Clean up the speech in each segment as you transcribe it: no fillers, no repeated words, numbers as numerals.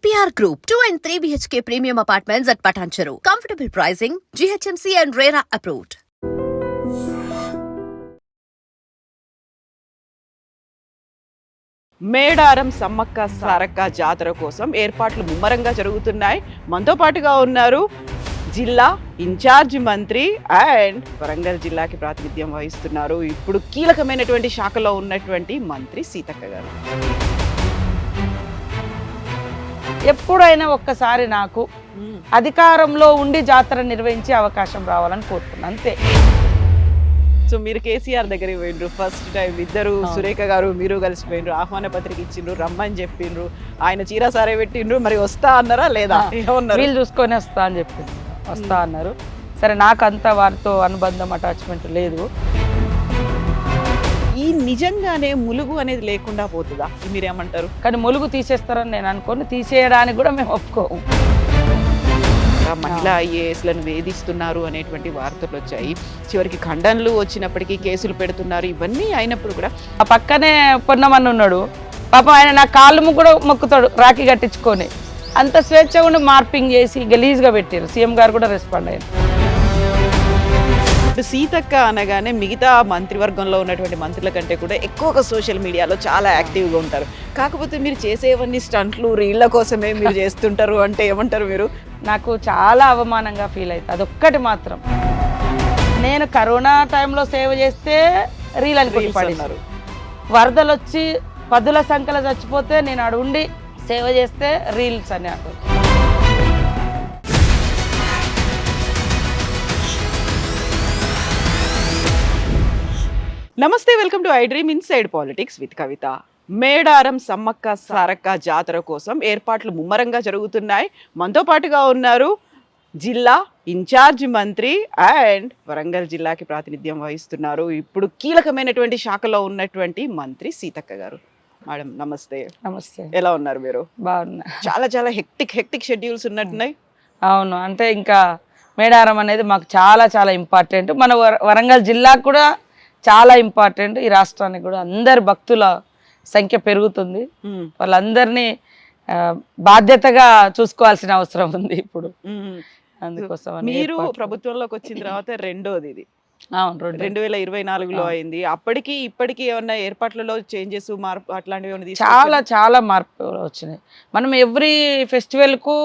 APR Group, 2 and 3 BHK premium apartments at Patancheru. Comfortable pricing, GHMC and RERA approved. Medaram Sammakka Sarakka Jatara కోసం ఏర్పాట్లు ముమ్మరంగా జరుగుతున్నాయి. మనతో పాటుగా ఉన్నారు జిల్లా ఇన్ఛార్జ్ మంత్రి అండ్ వరంగల్ జిల్లాకి ప్రాతినిధ్యం వహిస్తున్నారు. ఇప్పుడు కీలకమైనటువంటి శాఖలో ఉన్నటువంటి మంత్రి సీతక్క గారు. ఎప్పుడైనా ఒక్కసారి నాకు అధికారంలో ఉండి జాతర నిర్వహించే అవకాశం రావాలని కోరుకున్నాను, అంతే. సో మీరు కేసీఆర్ దగ్గరికి పోయిండ్రు ఫస్ట్ టైం, ఇద్దరు సురేఖ గారు మీరు కలిసిపోయిండ్రు, ఆహ్వాన పత్రిక ఇచ్చిండ్రు, రమ్మని చెప్పిండ్రు, ఆయన చీర సారే పెట్టిండ్రు, మరి వస్తా అన్నారా లేదా? వీళ్ళు చూసుకొని వస్తా అని చెప్పిండ్రు, వస్తా అన్నారు. సరే, నాకు అంతా వారితో అనుబంధం అటాచ్మెంట్ లేదు. ఈ నిజంగానే ములుగు అనేది లేకుండా పోతుందా మీరేమంటారు? కానీ ములుగు తీసేస్తారని నేను అనుకోని, తీసేయడానికి కూడా మేము ఒప్పుకోము. మహిళా ఐఏఎస్లను వేధిస్తున్నారు అనేటువంటి వార్తలు వచ్చాయి. చివరికి ఖండనలు వచ్చినప్పటికీ కేసులు పెడుతున్నారు. ఇవన్నీ అయినప్పుడు కూడా ఆ పక్కనే పొన్నమని ఉన్నాడు పాపం, ఆయన నా కాళ్ళు కూడా మొక్కుతాడు రాఖీ కట్టించుకొని. అంత స్వేచ్ఛగా ఉండి మార్పింగ్ చేసి గలీజ్గా పెట్టారు. సీఎం గారు కూడా రెస్పాండ్ అయ్యారు. ఇప్పుడు సీతక్క అనగానే మిగతా మంత్రివర్గంలో ఉన్నటువంటి మంత్రుల కంటే కూడా ఎక్కువగా సోషల్ మీడియాలో చాలా యాక్టివ్గా ఉంటారు. కాకపోతే మీరు చేసేవన్నీ స్టంట్లు రీళ్ళ కోసమే మీరు చేస్తుంటారు అంటే ఏమంటారు మీరు? నాకు చాలా అవమానంగా ఫీల్ అవుతుంది. అదొక్కటి మాత్రం, నేను కరోనా టైంలో సేవ చేస్తే రీల్ అని పడినారు, వరదలు వచ్చి పదుల సంఖ్యలో చచ్చిపోతే నేను ఆడ ఉండి సేవ చేస్తే రీల్స్ అని అంటారు. నమస్తే, welcome to iDream inside politics with Kavitha. Medaram Sammakka Sarakka Jatara కోసం ఏర్పాట్లు ముమ్మరంగా జరుగుతున్నాయి. మనతో పాటుగా ఉన్నారు జిల్లా ఇన్ఛార్జ్ మంత్రి అండ్ వరంగల్ జిల్లాకి ప్రాతినిధ్యం వహిస్తున్నారు. ఇప్పుడు కీలకమైనటువంటి శాఖలో ఉన్నటువంటి మంత్రి సీతక్క గారు. మేడం నమస్తే. నమస్తే. ఎలా ఉన్నారు మీరు? బాగున్నా. చాలా చాలా హెక్టిక్ షెడ్యూల్స్ ఉన్నట్టున్నాయి. అవును, అంటే ఇంకా మేడారం అనేది మాకు చాలా చాలా ఇంపార్టెంట్. మన వరంగల్ జిల్లాకు కూడా చాలా ఇంపార్టెంట్. ఈ రాష్ట్రానికి కూడా అందరి భక్తుల సంఖ్య పెరుగుతుంది. వాళ్ళందరినీ బాధ్యతగా చూసుకోవాల్సిన అవసరం ఉంది ఇప్పుడు. అందుకోసం మీరు ప్రభుత్వంలోకి వచ్చిన తర్వాత రెండోది ఇది. 2024లో అయింది. అప్పటికి ఇప్పటికి ఏమన్నా ఏర్పాట్లలో చేంజెస్ మార్పు అట్లాంటివి చాలా చాలా మార్పులు వచ్చినాయి. మనం ఎవ్రీ ఫెస్టివల్కు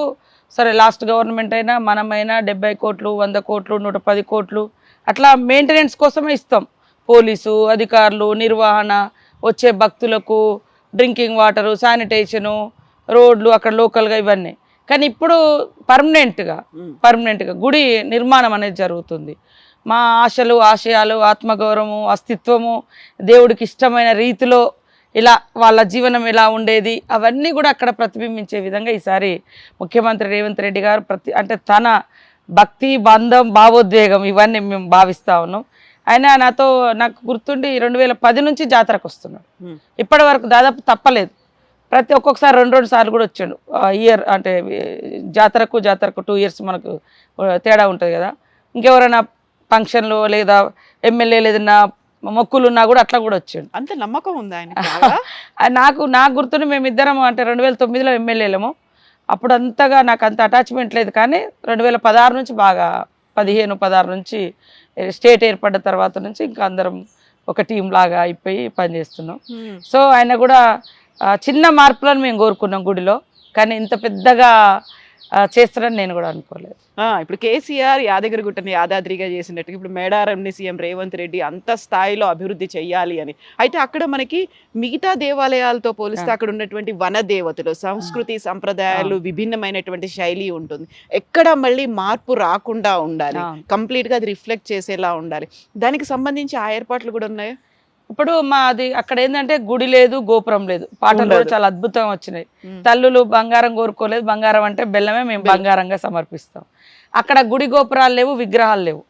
సరే, లాస్ట్ గవర్నమెంట్ అయినా మనమైనా 70 కోట్లు 100 కోట్లు 110 కోట్లు అట్లా మెయింటెనెన్స్ కోసమే ఇస్తాం. పోలీసు అధికారులు, నిర్వహణ, వచ్చే భక్తులకు డ్రింకింగ్ వాటరు, శానిటేషను, రోడ్లు అక్కడ లోకల్గా ఇవన్నీ. కానీ ఇప్పుడు పర్మనెంట్గా గుడి నిర్మాణం అనేది జరుగుతుంది. మా ఆశలు ఆశయాలు, ఆత్మగౌరవము, అస్తిత్వము, దేవుడికి ఇష్టమైన రీతిలో ఇలా వాళ్ళ జీవనం ఎలా ఉండేది అవన్నీ కూడా అక్కడ ప్రతిబింబించే విధంగా ఈసారి ముఖ్యమంత్రి రేవంత్ రెడ్డి గారు అంటే తన భక్తి, బంధం, భావోద్వేగం ఇవన్నీ మేము భావిస్తూ ఉన్నాం. ఆయన నాకు గుర్తుండి 2010 నుంచి జాతరకు వస్తున్నాడు. ఇప్పటి వరకు దాదాపు తప్పలేదు. ఒక్కొక్కసారి 2 సార్లు కూడా వచ్చాడు. ఇయర్ అంటే జాతరకు 2 ఇయర్స్ మనకు తేడా ఉంటుంది కదా. ఇంకెవరైనా ఫంక్షన్లు లేదా ఎమ్మెల్యేలు ఏదైనా మొక్కులు ఉన్నా కూడా అట్లా కూడా వచ్చాడు. అంత నమ్మకం ఉంది ఆయన. నాకు గుర్తుండి మేమిద్దరం అంటే 2009లో ఎమ్మెల్యేలము. అప్పుడు అంతగా నాకు అంత అటాచ్మెంట్ లేదు. కానీ 2016 నుంచి బాగా 15-16 నుంచి స్టేట్ ఏర్పడ్డ తర్వాత నుంచి ఇంకా అందరం ఒక టీం లాగా అయిపోయి పనిచేస్తున్నాం. సో ఆయన కూడా చిన్న మార్పులను మేము కోరుకున్నాం గుడిలో, కానీ ఇంత పెద్దగా చేస్తారని నేను కూడా అనుకోలేదు. ఇప్పుడు కేసీఆర్ యాదగిరిగుట్టని యాదాద్రిగా చేసినట్టు ఇప్పుడు మేడారంని సీఎం రేవంత్ రెడ్డి అంత స్థాయిలో అభివృద్ధి చేయాలి అని. అయితే అక్కడ మనకి మిగతా దేవాలయాలతో పోలిస్తే అక్కడ ఉన్నటువంటి వన దేవతలు, సంస్కృతి సంప్రదాయాలు, విభిన్నమైనటువంటి శైలి ఉంటుంది. ఎక్కడ మళ్ళీ మార్పు రాకుండా ఉండాలి, కంప్లీట్ గా అది రిఫ్లెక్ట్ చేసేలా ఉండాలి. దానికి సంబంధించి ఆ ఏర్పాట్లు కూడా ఉన్నాయా? ఇప్పుడు మాది అక్కడ ఏంటంటే గుడి లేదు, గోపురం లేదు. పాటలు కూడా చాలా అద్భుతంగా వచ్చినాయి. తల్లులు బంగారం కోరుకోలేదు, బంగారం అంటే బెల్లమే మేము బంగారంగా సమర్పిస్తాం. అక్కడ గుడి గోపురాలు లేవు, విగ్రహాలు లేవు.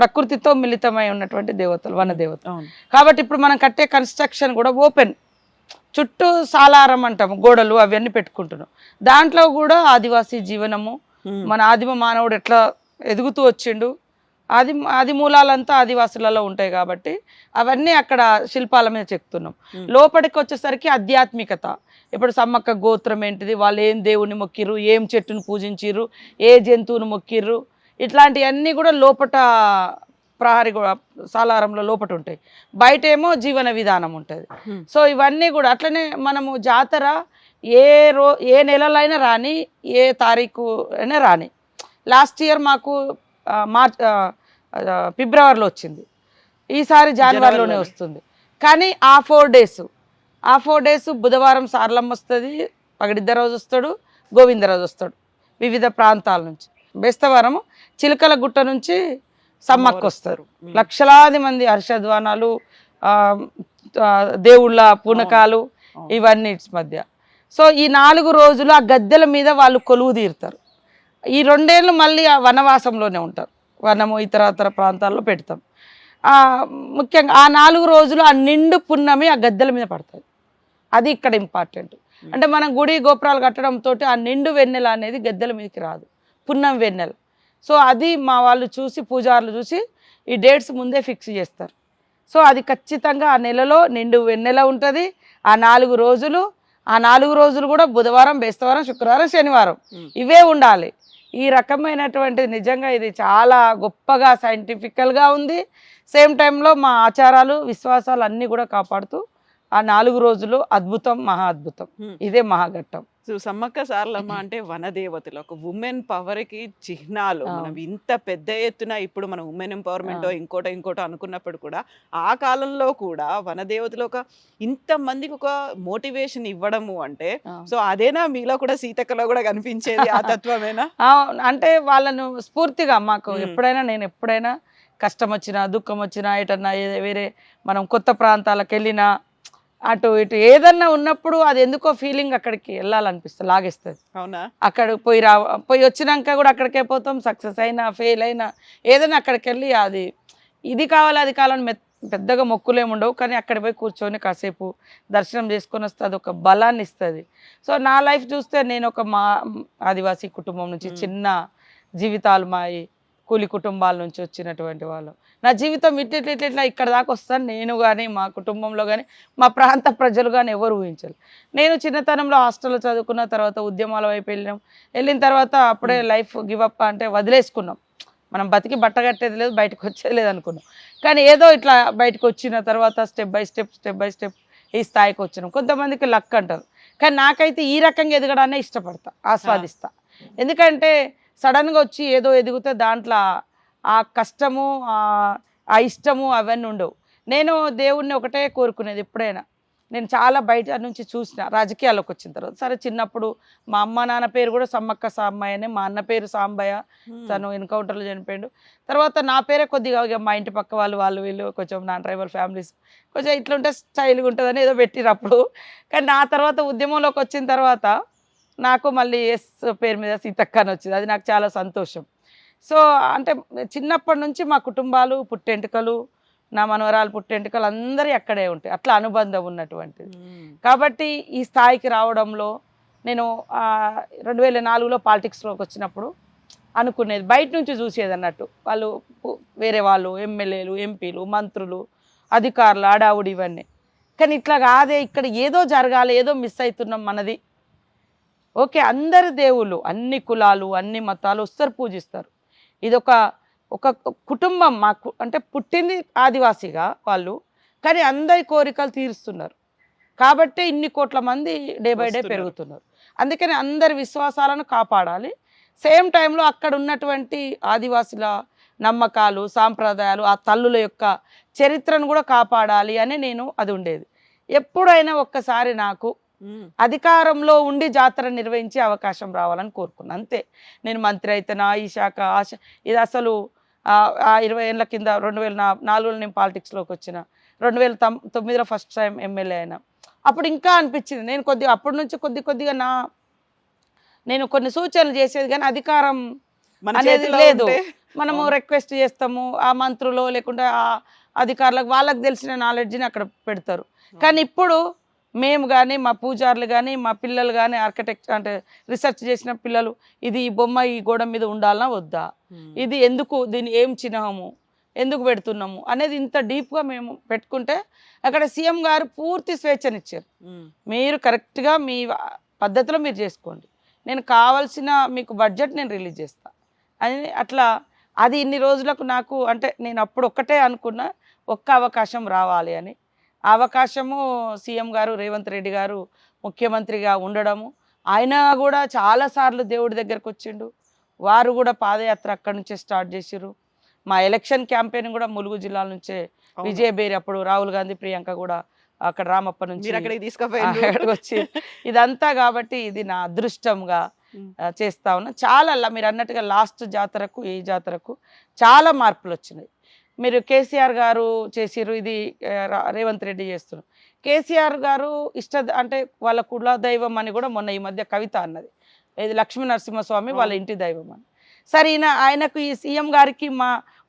ప్రకృతితో మిళితమై ఉన్నటువంటి దేవతలు, వన దేవతలు. కాబట్టి ఇప్పుడు మనం కట్టే కన్స్ట్రక్షన్ కూడా ఓపెన్, చుట్టూ సాలారం అంటాము, గోడలు అవన్నీ పెట్టుకుంటున్నాం. దాంట్లో కూడా ఆదివాసీ జీవనము, మన ఆదిమ మానవుడు ఎట్లా ఎదుగుతూ వచ్చిండు, ఆది మూలాలంతా ఆదివాసులలో ఉంటాయి కాబట్టి అవన్నీ అక్కడ శిల్పాల మీద చెక్తున్నాం. లోపలికి వచ్చేసరికి ఆధ్యాత్మికత, ఇప్పుడు సమ్మక్క గోత్రం ఏంటిది, వాళ్ళు ఏం దేవుని మొక్కిర్రు, ఏం చెట్టును పూజించిర్రు, ఏ జంతువును మొక్కిర్రు, ఇట్లాంటివన్నీ కూడా లోపట ప్రహరీ కూడా సాలారంలో లోపట ఉంటాయి. బయట ఏమో జీవన విధానం ఉంటుంది. సో ఇవన్నీ కూడా అట్లనే మనము జాతర ఏ నెలలో అయినా రాని, ఏ తారీఖు అయినా రాని. లాస్ట్ ఇయర్ మాకు ఫిబ్రవరిలో వచ్చింది, ఈసారి జనవరిలోనే వస్తుంది. కానీ ఆ 4 డేస్ బుధవారం సార్లమ్మ వస్తుంది, పగడిద్ద రోజు వస్తాడు, గోవిందరాజు వస్తాడు వివిధ ప్రాంతాల నుంచి. బేస్తవారము చిలకల గుట్ట నుంచి సమ్మక్క వస్తారు. లక్షలాది మంది హర్షధ్వానాలు, దేవుళ్ళ పూనకాలు ఇవన్నీ మధ్య. సో ఈ 4 రోజులు ఆ గద్దెల మీద వాళ్ళు కొలువు తీరుతారు. ఈ 2 ఏళ్ళు మళ్ళీ ఆ వనవాసంలోనే ఉంటారు. వనము ఇతర ప్రాంతాల్లో పెడతాం. ముఖ్యంగా ఆ 4 రోజులు ఆ నిండు పున్నమి ఆ గద్దెల మీద పడుతుంది. అది ఇక్కడ ఇంపార్టెంట్. అంటే మనం గుడి గోపురాలు కట్టడంతో ఆ నిండు వెన్నెల అనేది గద్దెల మీదకి రాదు, పున్నం వెన్నెల. సో అది మా వాళ్ళు చూసి, పూజారులు చూసి ఈ డేట్స్ ముందే ఫిక్స్ చేస్తారు. సో అది ఖచ్చితంగా ఆ నెలలో నిండు వెన్నెల ఉంటుంది. ఆ 4 రోజులు కూడా బుధవారం, బేస్తవారం, శుక్రవారం, శనివారం ఇవే ఉండాలి. ఈ రకమైనటువంటి నిజంగా ఇది చాలా గొప్పగా సైంటిఫికల్గా ఉంది. సేమ్ టైంలో మా ఆచారాలు, విశ్వాసాలు అన్నీ కూడా కాపాడుతూ ఆ 4 రోజులు అద్భుతం, మహా అద్భుతం. ఇదే మహాఘట్టం. సమ్మక్క సారలమ్మ అంటే వనదేవతలు, ఒక ఉమెన్ పవర్ కి చిహ్నాలు. మనం ఇంత పెద్ద ఎత్తున ఇప్పుడు మనం ఉమెన్ ఎంపవర్మెంట్ ఇంకోటో అనుకున్నప్పుడు కూడా ఆ కాలంలో కూడా వనదేవతలు ఒక ఇంత మందికి ఒక మోటివేషన్ ఇవ్వడము అంటే, సో అదేనా మీలో కూడా సీతక్కలో కూడా కనిపించేది ఆ తత్వమేనా? అంటే వాళ్ళను స్ఫూర్తిగా మాకు నేను ఎప్పుడైనా కష్టం వచ్చినా, దుఃఖం వచ్చినా, ఎటన్నా వేరే మనం కొత్త ప్రాంతాలకు వెళ్ళినా, అటు ఇటు ఏదన్నా ఉన్నప్పుడు అది ఎందుకో ఫీలింగ్ అక్కడికి వెళ్ళాలనిపిస్తుంది, లాగేస్తుంది. అవునా? అక్కడ పోయి వచ్చినాక కూడా అక్కడికే పోతాం. సక్సెస్ అయినా, ఫెయిల్ అయినా, ఏదైనా అక్కడికి వెళ్ళి ఇది కావాలి, అది కావాలని పెద్దగా మొక్కులేము ఉండవు. కానీ అక్కడ పోయి కూర్చొని కాసేపు దర్శనం చేసుకొని వస్తే అది ఒక బలాన్ని ఇస్తుంది. సో నా లైఫ్ చూస్తే నేను ఒక ఆదివాసీ కుటుంబం నుంచి, చిన్న జీవితాలు మాయి కూలి కుటుంబాల నుంచి వచ్చినటువంటి వాళ్ళు. నా జీవితం ఇట్లా ఇక్కడ దాకా వస్తాను నేను కానీ, మా కుటుంబంలో కానీ, మా ప్రాంత ప్రజలు కానీ ఎవరు ఊహించరు. నేను చిన్నతనంలో హాస్టల్లో చదువుకున్న తర్వాత ఉద్యమాల వైపు వెళ్ళిన తర్వాత అప్పుడే లైఫ్ గివప్ అంటే వదిలేసుకున్నాం. మనం బతికి బట్టగట్టేది లేదు, బయటకు వచ్చేది లేదు అనుకున్నాం. కానీ ఏదో ఇట్లా బయటకు వచ్చిన తర్వాత స్టెప్ బై స్టెప్ ఈ స్థాయికి వచ్చినాం. కొంతమందికి లక్ అంటారు, కానీ నాకైతే ఈ రకంగా ఎదగడాన్ని ఇష్టపడతా, ఆస్వాదిస్తా. ఎందుకంటే సడన్గా వచ్చి ఏదో ఎదిగితే దాంట్లో ఆ కష్టము, ఆ ఇష్టము అవన్నీ ఉండవు. నేను దేవుణ్ణి ఒకటే కోరుకునేది ఎప్పుడైనా. నేను చాలా బయట నుంచి చూసిన రాజకీయాల్లోకి వచ్చిన తర్వాత. సరే చిన్నప్పుడు మా అమ్మ నాన్న పేరు కూడా సమ్మక్క సాంబయ్యనే, మా అన్న పేరు సాంబయ్య, తను ఎన్కౌంటర్లో చనిపోయాడు. తర్వాత నా పేరే కొద్దిగా మా ఇంటి పక్క వాళ్ళు వీళ్ళు కొంచెం నా ట్రైబల్ ఫ్యామిలీస్ కొంచెం ఇట్లుంటే స్టైల్గా ఉంటుందని ఏదో పెట్టినప్పుడు. కానీ నా తర్వాత ఉద్యమంలోకి వచ్చిన తర్వాత నాకు మళ్ళీ ఎస్ పేరు మీద సీతక్క అని వచ్చింది. అది నాకు చాలా సంతోషం. సో అంటే చిన్నప్పటి నుంచి మా కుటుంబాలు, పుట్టెంటుకలు, నా మనవరాలు పుట్టెంటుకలు అందరూ అక్కడే ఉంటాయి. అట్లా అనుబంధం ఉన్నటువంటిది. కాబట్టి ఈ స్థాయికి రావడంలో నేను 2004లో పాలిటిక్స్లోకి వచ్చినప్పుడు అనుకునేది, బయట నుంచి చూసేది అన్నట్టు. వాళ్ళు వేరే వాళ్ళు, ఎమ్మెల్యేలు, ఎంపీలు, మంత్రులు, అధికారులు, ఆడావుడి ఇవన్నీ. కానీ ఇట్లా కాదే, ఇక్కడ ఏదో జరగాలి, ఏదో మిస్ అవుతున్నాం మనది. ఓకే, అందరు దేవుళ్ళు, అన్ని కులాలు, అన్ని మతాలు వస్తారు, పూజిస్తారు. ఇది ఒక కుటుంబం. మాకు అంటే పుట్టింది ఆదివాసిగా వాళ్ళు, కానీ అందరి కోరికలు తీరుస్తున్నారు. కాబట్టి ఇన్ని కోట్ల మంది డే బై డే పెరుగుతున్నారు. అందుకని అందరి విశ్వాసాలను కాపాడాలి. సేమ్ టైంలో అక్కడ ఉన్నటువంటి ఆదివాసుల నమ్మకాలు, సాంప్రదాయాలు, ఆ తల్లుల యొక్క చరిత్రను కూడా కాపాడాలి అని నేను అది ఉండేది. ఎప్పుడైనా ఒక్కసారి నాకు అధికారంలో ఉండి జాతర నిర్వహించే అవకాశం రావాలని కోరుకున్నాను, అంతే. నేను మంత్రి అయితేనా, ఈ శాఖ ఇది అసలు 20 ఏళ్ళ కింద 2004లో నేను పాలిటిక్స్లోకి వచ్చిన, 2009లో ఫస్ట్ టైం ఎమ్మెల్యే అయినా. అప్పుడు ఇంకా అనిపించింది, నేను అప్పటి నుంచి కొద్దిగా నేను కొన్ని సూచనలు చేసేది, కానీ అధికారం అనేది లేదు. మనము రిక్వెస్ట్ చేస్తాము, ఆ మంత్రులు లేకుంటే ఆ అధికారులకు వాళ్ళకి తెలిసిన నాలెడ్జ్ని అక్కడ పెడతారు. కానీ ఇప్పుడు మేము కానీ, మా పూజారులు కానీ, మా పిల్లలు కానీ, ఆర్కిటెక్ట్ అంటే రీసెర్చ్ చేసిన పిల్లలు, ఇది ఈ బొమ్మ ఈ గోడ మీద ఉండాలన్నా వద్దా, ఇది ఎందుకు, దీని ఏం చిహ్నము, ఎందుకు పెడుతున్నాము అనేది ఇంత డీప్గా మేము పెట్టుకుంటే అక్కడ సీఎం గారు పూర్తి స్వేచ్ఛనిచ్చారు. మీరు కరెక్ట్గా మీ పద్ధతిలో మీరు చేసుకోండి, నేను కావాల్సిన మీకు బడ్జెట్ నేను రిలీజ్ చేస్తాను అని. అట్లా అది ఇన్ని రోజులకు నాకు అంటే నేను అప్పుడు ఒక్కటే అనుకున్నా, ఒక్క అవకాశం రావాలి అని. ఆ అవకాశము సీఎం గారు రేవంత్ రెడ్డి గారు ముఖ్యమంత్రిగా ఉండడము, ఆయన కూడా చాలాసార్లు దేవుడి దగ్గరకు వచ్చిండు. వారు కూడా పాదయాత్ర అక్కడి నుంచే స్టార్ట్ చేసిర్రు. మా ఎలక్షన్ క్యాంపెయిన్ కూడా ములుగు జిల్లాల నుంచే విజయబేరి, అప్పుడు రాహుల్ గాంధీ ప్రియాంక కూడా అక్కడ రామప్ప నుంచి అక్కడికి వచ్చి ఇదంతా. కాబట్టి ఇది నా అదృష్టంగా చేస్తా ఉన్నా. చాలా మీరు అన్నట్టుగా లాస్ట్ జాతరకు ఈ జాతరకు చాలా మార్పులు వచ్చినాయి. మీరు కేసీఆర్ గారు చేసిర్రు, ఇది రేవంత్ రెడ్డి చేస్తున్నారు. కేసీఆర్ గారు అంటే వాళ్ళ కుల దైవం అని కూడా మొన్న ఈ మధ్య కవిత అన్నది, ఇది లక్ష్మీ నరసింహస్వామి వాళ్ళ ఇంటి దైవం అని. సరే ఆయనకు ఈ సీఎం గారికి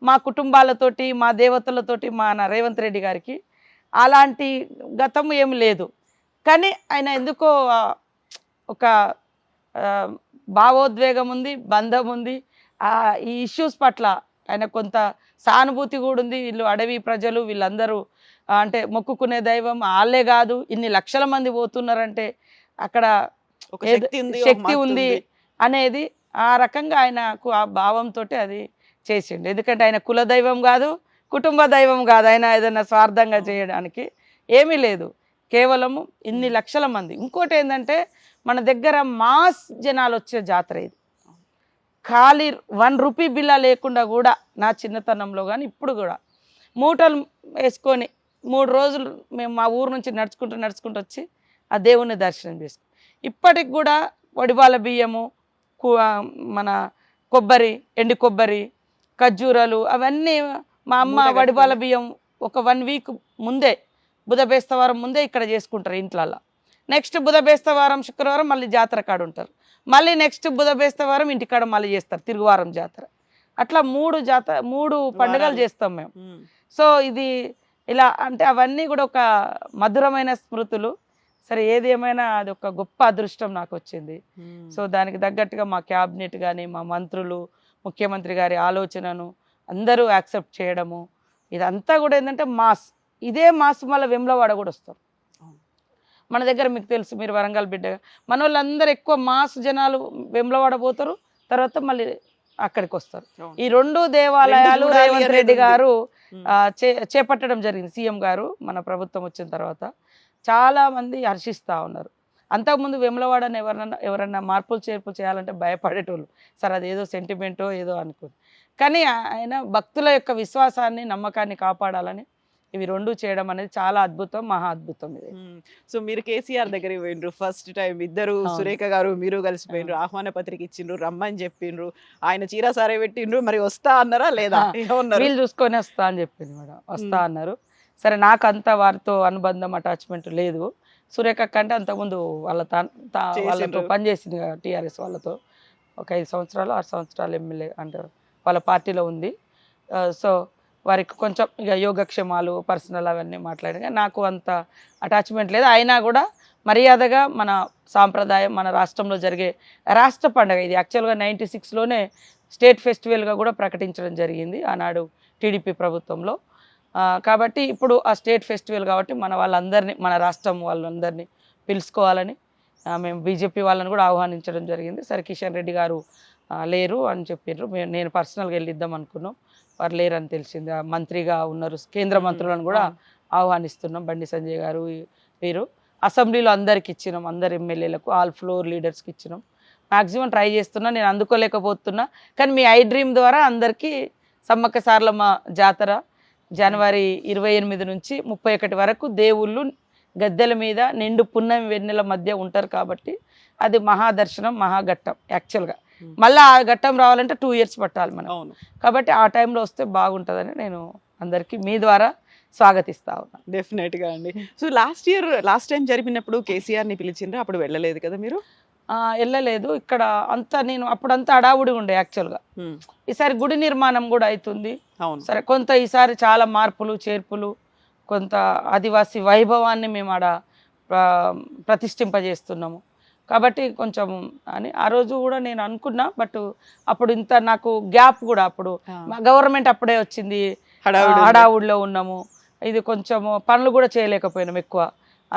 మా కుటుంబాలతోటి మా దేవతలతోటి మా రేవంత్ రెడ్డి గారికి అలాంటి గతం ఏమి లేదు. కానీ ఆయన ఎందుకో ఒక భావోద్వేగం ఉంది, బంధం ఉంది, ఈ ఇష్యూస్ పట్ల ఆయన కొంత సానుభూతి కూడా ఉంది. వీళ్ళు అడవి ప్రజలు, వీళ్ళందరూ అంటే మొక్కుకునే దైవం వాళ్ళే కాదు, ఇన్ని లక్షల మంది పోతున్నారంటే అక్కడ శక్తి ఉంది అనేది ఆ రకంగా ఆయనకు ఆ భావంతో అది చేసిండు. ఎందుకంటే ఆయన కుల దైవం కాదు, కుటుంబ దైవం కాదు, ఆయన ఏదైనా స్వార్థంగా చేయడానికి ఏమీ లేదు. కేవలము ఇన్ని లక్షల మంది. ఇంకోటి ఏంటంటే మన దగ్గర మాస్ జనాలు వచ్చే జాతర ఇది. ఖాళీ 1 రూపీ బిల్ల లేకుండా కూడా నా చిన్నతనంలో కానీ ఇప్పుడు కూడా మూటలు వేసుకొని 3 రోజులు మేము మా ఊరు నుంచి నడుచుకుంటూ వచ్చి ఆ దేవుణ్ణి దర్శనం చేసుకుని ఇప్పటికి కూడా వడిబాల బియ్యము, మన కొబ్బరి, ఎండు కొబ్బరి, ఖర్జూరాలు అవన్నీ మా అమ్మ వడిబాల బియ్యం ఒక 1 వీక్ ముందే బుధబేస్తవారం ముందే ఇక్కడ చేసుకుంటారు ఇంట్లల్లో. నెక్స్ట్ బుధబేస్తవారం శుక్రవారం మళ్ళీ జాతర కాడ ఉంటారు, మళ్ళీ నెక్స్ట్ బుధబేస్తవారం ఇంటికాడ మళ్ళీ చేస్తారు తిరుగువారం జాతర. అట్లా 3 పండుగలు చేస్తాం మేము. సో ఇది ఇలా అంటే అవన్నీ కూడా ఒక మధురమైన స్మృతులు. సరే ఏది ఏమైనా అది ఒక గొప్ప అదృష్టం నాకు వచ్చింది. సో దానికి తగ్గట్టుగా మా క్యాబినెట్ కానీ మా మంత్రులు, ముఖ్యమంత్రి గారి ఆలోచనను అందరూ యాక్సెప్ట్ చేయడము, ఇదంతా కూడా ఏంటంటే మాస్. ఇదే మాస్ మళ్ళీ వెమ్లవాడ కూడా వస్తారు మన దగ్గర. మీకు తెలుసు, మీరు వరంగల్ బిడ్డగా, మన వాళ్ళందరూ ఎక్కువ మాస్ జనాలు వెమ్లవాడ పోతారు, తర్వాత మళ్ళీ అక్కడికి వస్తారు. ఈ 2 దేవాలయాలు రేవంత్ రెడ్డి గారు చేపట్టడం జరిగింది. సీఎం గారు మన ప్రభుత్వం వచ్చిన తర్వాత చాలా మంది హర్షిస్తూ ఉన్నారు. అంతకుముందు వెమ్లవాడని ఎవరన్నా మార్పులు చేర్పులు చేయాలంటే భయపడేటోళ్ళు, సరే అదేదో సెంటిమెంటో ఏదో అనుకుంది. కానీ ఆయన భక్తుల యొక్క విశ్వాసాన్ని, నమ్మకాన్ని కాపాడాలని ఇవి 2 చేయడం అనేది చాలా అద్భుతం, మహా అద్భుతం ఇది. సో మీరు కేసీఆర్ దగ్గరికి పోయిండ్రు ఫస్ట్ టైం, ఇద్దరు సురేఖ గారు మీరు కలిసిపోయిండ్రు, ఆహ్వాన పత్రిక ఇచ్చిండ్రు, రమ్మని చెప్పిండ్రు, ఆయన చీర సారే పెట్టిండ్రు, మరి వస్తా అన్నారా లేదా? వీళ్ళు చూసుకొని వస్తా అని చెప్పింది మేడం, వస్తా అన్నారు. సరే నాకు అంత వారితో అనుబంధం అటాచ్మెంట్ లేదు. సురేఖ కంటే అంతకుముందు వాళ్ళతో పనిచేసింది టీఆర్ఎస్ వాళ్ళతో ఒక 5 సంవత్సరాలు 6 సంవత్సరాలు ఎమ్మెల్యే అంటే వాళ్ళ పార్టీలో ఉంది. సో వారికి కొంచెం ఇక యోగక్షేమాలు పర్సనల్ అవన్నీ మాట్లాడినా నాకు అంత అటాచ్మెంట్ లేదు. అయినా కూడా మర్యాదగా మన సాంప్రదాయం, మన రాష్ట్రంలో జరిగే రాష్ట్ర పండుగ ఇది. యాక్చువల్గా 96లోనే స్టేట్ ఫెస్టివల్గా కూడా ప్రకటించడం జరిగింది ఆనాడు టీడీపీ ప్రభుత్వంలో. కాబట్టి ఇప్పుడు ఆ స్టేట్ ఫెస్టివల్ కాబట్టి మన వాళ్ళందరినీ, మన రాష్ట్రం వాళ్ళందరినీ పిలుచుకోవాలని మేము బీజేపీ వాళ్ళని కూడా ఆహ్వానించడం జరిగింది. సరే కిషన్ రెడ్డి గారు లేరు అని చెప్పారు. నేను పర్సనల్గా వెళ్ళిద్దాం అనుకున్నాం, వారు లేరని తెలిసింది. మంత్రిగా ఉన్నారు, కేంద్ర మంత్రులను కూడా ఆహ్వానిస్తున్నాం. బండి సంజయ్ గారు వీరు అసెంబ్లీలో అందరికి ఇచ్చినాం, అందరు ఎమ్మెల్యేలకు, ఆల్ ఫ్లోర్ లీడర్స్కి ఇచ్చినాం. మ్యాక్సిమం ట్రై చేస్తున్నా, నేను అందుకోలేకపోతున్నా. కానీ మీ ఐ డ్రీమ్ ద్వారా అందరికీ సమ్మక్క సారలమ్మ జాతర జనవరి 28 నుంచి 31 వరకు దేవుళ్ళు గద్దెల మీద నిండు పున్నమి వెన్నెల మధ్య ఉంటారు. కాబట్టి అది మహాదర్శనం, మహాఘట్టం. యాక్చువల్గా మళ్ళీ ఆ ఘట్టం రావాలంటే 2 years పట్టాలి మనం. కాబట్టి ఆ టైంలో వస్తే బాగుంటుందని నేను అందరికీ మీ ద్వారా స్వాగతిస్తా ఉన్నాను. డెఫినెట్గా అండి. సో లాస్ట్ టైం జరిపినప్పుడు కేసీఆర్ని పిలిచిండ్రు, అప్పుడు వెళ్ళలేదు కదా మీరు? వెళ్ళలేదు. ఇక్కడ అంతా నేను అప్పుడంతా అడావుడి ఉండే యాక్చువల్గా. ఈసారి గుడి నిర్మాణం కూడా అవుతుంది. సరే కొంత ఈసారి చాలా మార్పులు చేర్పులు, కొంత ఆదివాసీ వైభవాన్ని మేము ఆడ ప్రతిష్ఠింపజేస్తున్నాము. కాబట్టి కొంచెం అని ఆ రోజు కూడా నేను అనుకున్నా. బట్ అప్పుడు ఇంత నాకు గ్యాప్ కూడా, అప్పుడు మా గవర్నమెంట్ అప్పుడే వచ్చింది, హడావుడిలో ఉన్నాము. ఇది కొంచెము పనులు కూడా చేయలేకపోయినాం ఎక్కువ.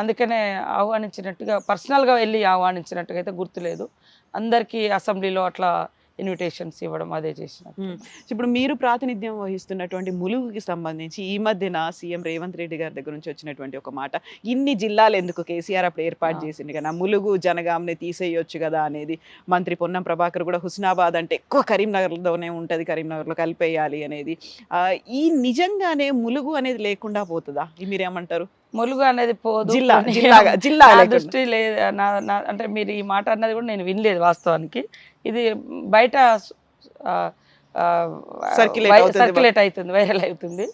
అందుకనే ఆహ్వానించినట్టుగా పర్సనల్గా వెళ్ళి ఆహ్వానించినట్టుగా అయితే గుర్తులేదు. అందరికీ అసెంబ్లీలో అట్లా ఇన్విటేషన్స్ ఇవ్వడం అదే చేసిన. ఇప్పుడు మీరు ప్రాతినిధ్యం వహిస్తున్నటువంటి ములుగుకి సంబంధించి ఈ మధ్యన సీఎం రేవంత్ రెడ్డి గారి దగ్గర నుంచి వచ్చినటువంటి ఒక మాట, ఇన్ని జిల్లాలు ఎందుకు కేసీఆర్ అప్పుడు ఏర్పాటు చేసింది కదా, ములుగు జనగాంని తీసేయొచ్చు కదా అనేది. మంత్రి పొన్నం ప్రభాకర్ కూడా హుస్నాబాద్ అంటే ఎక్కువ కరీంనగర్లోనే ఉంటుంది, కరీంనగర్లో కలిపేయాలి అనేది. ఈ నిజంగానే ములుగు అనేది లేకుండా పోతుందా? మీరేమంటారు? ములుగు అనేది పోదు, జిల్లా దృష్టి లేదు. అంటే మీరు ఈ మాట అన్నది కూడా నేను వినలేదు వాస్తవానికి. ఇది బయట సర్క్యులేట్ అవుతుంది, వైరల్ అవుతుంది.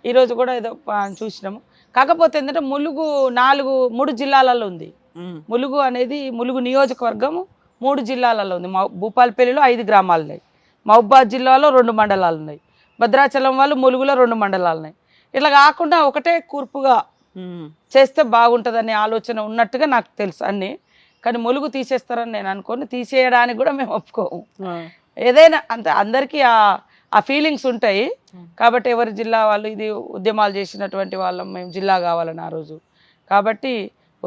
ఈరోజు కూడా ఏదో చూసినాము. కాకపోతే ఏంటంటే ములుగు 3 జిల్లాలలో ఉంది. ములుగు అనేది ములుగు నియోజకవర్గము 3 జిల్లాలలో ఉంది. భూపాలపల్లిలో 5 గ్రామాలు ఉన్నాయి, మహబూబాద్ జిల్లాలో 2 మండలాలు ఉన్నాయి, భద్రాచలం వాళ్ళు ములుగులో 2 మండలాలు ఉన్నాయి. ఇట్లా కాకుండా ఒకటే కూర్పుగా చేస్తే బాగుంటుందనే ఆలోచన ఉన్నట్టుగా నాకు తెలుసు అన్నీ. కానీ ములుగు తీసేస్తారని నేను అనుకోను, తీసేయడానికి కూడా మేము ఒప్పుకోము. ఏదైనా అంత అందరికీ ఆ ఫీలింగ్స్ ఉంటాయి కాబట్టి ఎవరి జిల్లా వాళ్ళు, ఇది ఉద్యమాలు చేసినటువంటి వాళ్ళం మేము, జిల్లా కావాలని ఆ రోజు. కాబట్టి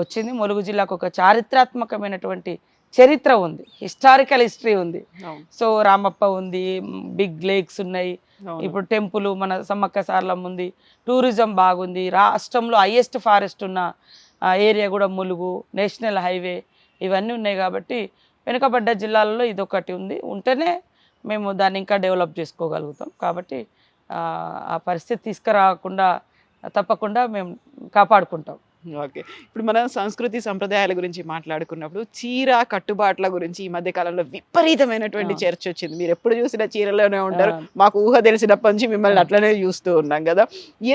వచ్చింది. ములుగు జిల్లాకు ఒక చారిత్రాత్మకమైనటువంటి చరిత్ర ఉంది, హిస్టారికల్ హిస్టరీ ఉంది. సో రామప్ప ఉంది, బిగ్ లేక్స్ ఉన్నాయి, ఇప్పుడు టెంపుల్ మన సమ్మక్క సారలమ్మ ఉంది, టూరిజం బాగుంది, రాష్ట్రంలో హైయెస్ట్ ఫారెస్ట్ ఉన్న ఏరియా కూడా ములుగు, నేషనల్ హైవే ఇవన్నీ ఉన్నాయి. కాబట్టి వెనుకబడ్డ జిల్లాలలో ఇదొకటి ఉంది, ఉంటేనే మేము దాన్ని ఇంకా డెవలప్ చేసుకోగలుగుతాం. కాబట్టి ఆ పరిస్థితి తీసుకురాకుండా తప్పకుండా మేము కాపాడుకుంటాం. ఓకే, ఇప్పుడు మనం సంస్కృతి సంప్రదాయాల గురించి మాట్లాడుకున్నప్పుడు చీర కట్టుబాట్ల గురించి ఈ మధ్య కాలంలో విపరీతమైనటువంటి చర్చ వచ్చింది. మీరు ఎప్పుడు చూసినా చీరలోనే ఉంటారు, మాకు ఊహ తెలిసినప్పటి నుంచి మిమ్మల్ని అట్లనే చూస్తూ ఉన్నాం కదా.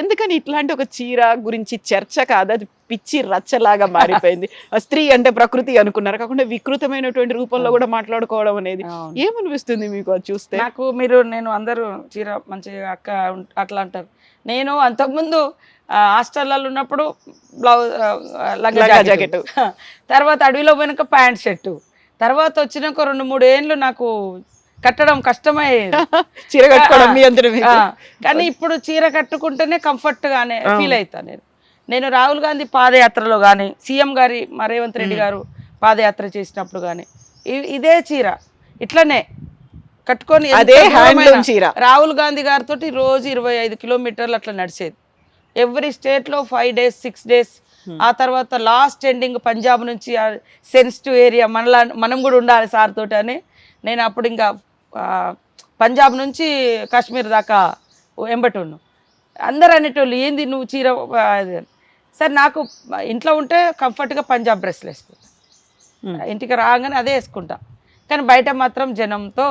ఎందుకని ఇట్లాంటి ఒక చీర గురించి చర్చ కాదు, అది పిచ్చి రచ్చలాగా మారిపోయింది. స్త్రీ అంటే ప్రకృతి అనుకున్నారు, కాకుండా వికృతమైనటువంటి రూపంలో కూడా మాట్లాడుకోవడం అనేది ఏమనిపిస్తుంది మీకు అది చూస్తే? నాకు నేను అందరూ చీర మంచిగా అక్క అట్లా అంటారు. నేను అంతకుముందు హాస్టల్లో ఉన్నప్పుడు లంగా జాకెట్, తర్వాత అడవిలో పోయినాక ప్యాంట్ షర్టు, తర్వాత వచ్చినాక 2-3 ఏళ్ళు నాకు కట్టడం కష్టమయ్యేది చీర కట్టుకోవడం. కానీ ఇప్పుడు చీర కట్టుకుంటేనే కంఫర్ట్ గానే ఫీల్ అవుతా. నేను రాహుల్ గాంధీ పాదయాత్రలో కానీ, సీఎం గారి రేవంత్ రెడ్డి గారు పాదయాత్ర చేసినప్పుడు కానీ ఇదే చీర ఇట్లనే కట్టుకొని, రాహుల్ గాంధీ గారితో రోజు 25 కిలోమీటర్లు అట్లా నడిచేది. ఎవ్రీ స్టేట్లో 5 days 6 days. ఆ తర్వాత లాస్ట్ ఎండింగ్ పంజాబ్ నుంచి సెన్సిటివ్ ఏరియా మనం కూడా ఉండాలి సార్ తోటి అని నేను అప్పుడు ఇంకా పంజాబ్ నుంచి కాశ్మీర్ దాకా ఎంబటి ఉన్నాను. అందరు అనేటోళ్ళు ఏంది నువ్వు చీర. సార్ నాకు ఇంట్లో ఉంటే కంఫర్ట్గా పంజాబ్ డ్రెస్లు వేసుకుంటా, ఇంటికి రాగానే అదే వేసుకుంటా. కానీ బయట మాత్రం జనంతో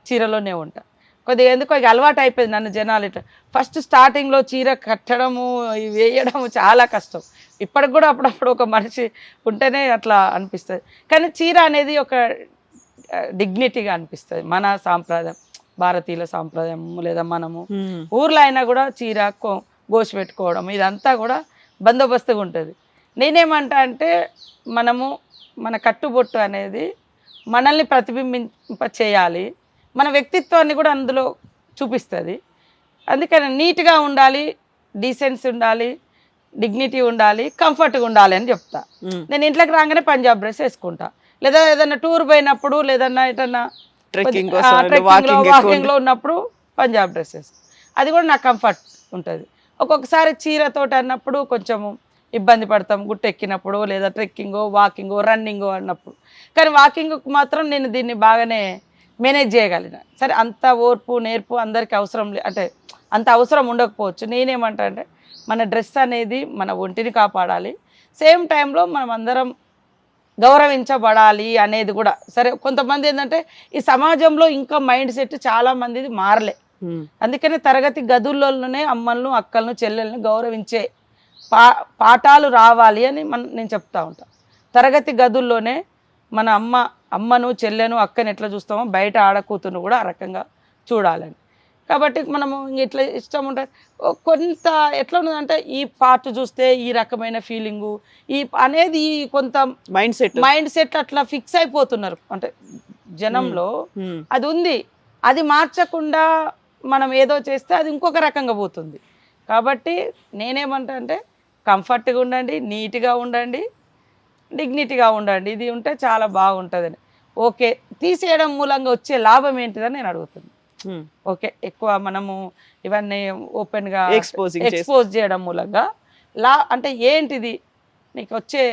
చీరలోనే ఉంటా. కొద్దిగా ఎందుకో ఇక అలవాటు అయిపోయింది నన్ను జనాలు. ఇట్లా ఫస్ట్ స్టార్టింగ్లో చీర కట్టడము వేయడము చాలా కష్టం. ఇప్పటికి కూడా అప్పుడప్పుడు ఒక మనిషి ఉంటేనే అట్లా అనిపిస్తుంది. కానీ చీర అనేది ఒక డిగ్నిటీగా అనిపిస్తుంది. మన సాంప్రదాయం, భారతీయుల సాంప్రదాయం. లేదా మనము ఊర్లో అయినా కూడా చీర గోసి పెట్టుకోవడం ఇదంతా కూడా బందోబస్తుగా ఉంటుంది. నేనేమంటా అంటే మన కట్టుబొట్టు అనేది మనల్ని ప్రతిబింబింప చేయాలి, మన వ్యక్తిత్వాన్ని కూడా అందులో చూపిస్తుంది. అందుకని నీట్గా ఉండాలి, డీసెన్సీ ఉండాలి, డిగ్నిటీ ఉండాలి, కంఫర్ట్గా ఉండాలి అని చెప్తా. నేను ఇంట్లోకి రాగానే పంజాబ్ డ్రెస్ వేసుకుంటా. లేదా ఏదన్నా టూర్ పోయినప్పుడు, లేదన్నా ఏదన్నా వాకింగ్లో ఉన్నప్పుడు పంజాబ్ డ్రెస్ వేసుకుంటా. అది కూడా నాకు కంఫర్ట్ ఉంటుంది. ఒక్కొక్కసారి చీరతోటి అన్నప్పుడు కొంచెము ఇబ్బంది పడతాం, గుట్ట ఎక్కినప్పుడు, లేదా ట్రెక్కింగో, వాకింగో, రన్నింగో అన్నప్పుడు. కానీ వాకింగ్కి మాత్రం నేను దీన్ని బాగానే మేనేజ్ చేయగలిగిన. సరే అంత ఓర్పు నేర్పు అందరికీ అవసరం అంటే అంత అవసరం ఉండకపోవచ్చు. నేనేమంటా అంటే మన డ్రెస్ అనేది మన ఒంటిని కాపాడాలి, సేమ్ టైంలో మనం అందరం గౌరవించబడాలి అనేది కూడా. సరే కొంతమంది ఏంటంటే ఈ సమాజంలో ఇంకా మైండ్ సెట్ చాలామందిది మారలే. అందుకనే తరగతి గదుల్లోనే అమ్మలను, అక్కలను, చెల్లెలను గౌరవించే పాఠాలు రావాలి అని నేను చెప్తా ఉంటాను. తరగతి గదుల్లోనే మన అమ్మను, చెల్లెను, అక్కని ఎట్లా చూస్తామో బయట ఆడకూతును కూడా ఆ రకంగా చూడాలని. కాబట్టి మనము ఇట్లా ఇష్టం ఉంటుంది. కొంత ఎట్లా ఉన్నదంటే ఈ పార్ట్ చూస్తే ఈ రకమైన ఫీలింగు అనేది కొంత మైండ్ సెట్ అట్లా ఫిక్స్ అయిపోతున్నారు. అంటే జనంలో అది ఉంది. అది మార్చకుండా మనం ఏదో చేస్తే అది ఇంకొక రకంగా పోతుంది. కాబట్టి నేనేమంటా అంటే కంఫర్ట్గా ఉండండి, నీట్గా ఉండండి, డిగ్నిటీగా ఉండండి, ఇది ఉంటే చాలా బాగుంటుందని. ఓకే, తీసేయడం మూలంగా వచ్చే లాభం ఏంటిదని నేను అడుగుతున్నాను. ఓకే, ఎక్కువ మనము ఇవన్నీ ఓపెన్గా ఎక్స్పోజ్ చేయడం మూలంగా అంటే ఏంటిది నీకు వచ్చే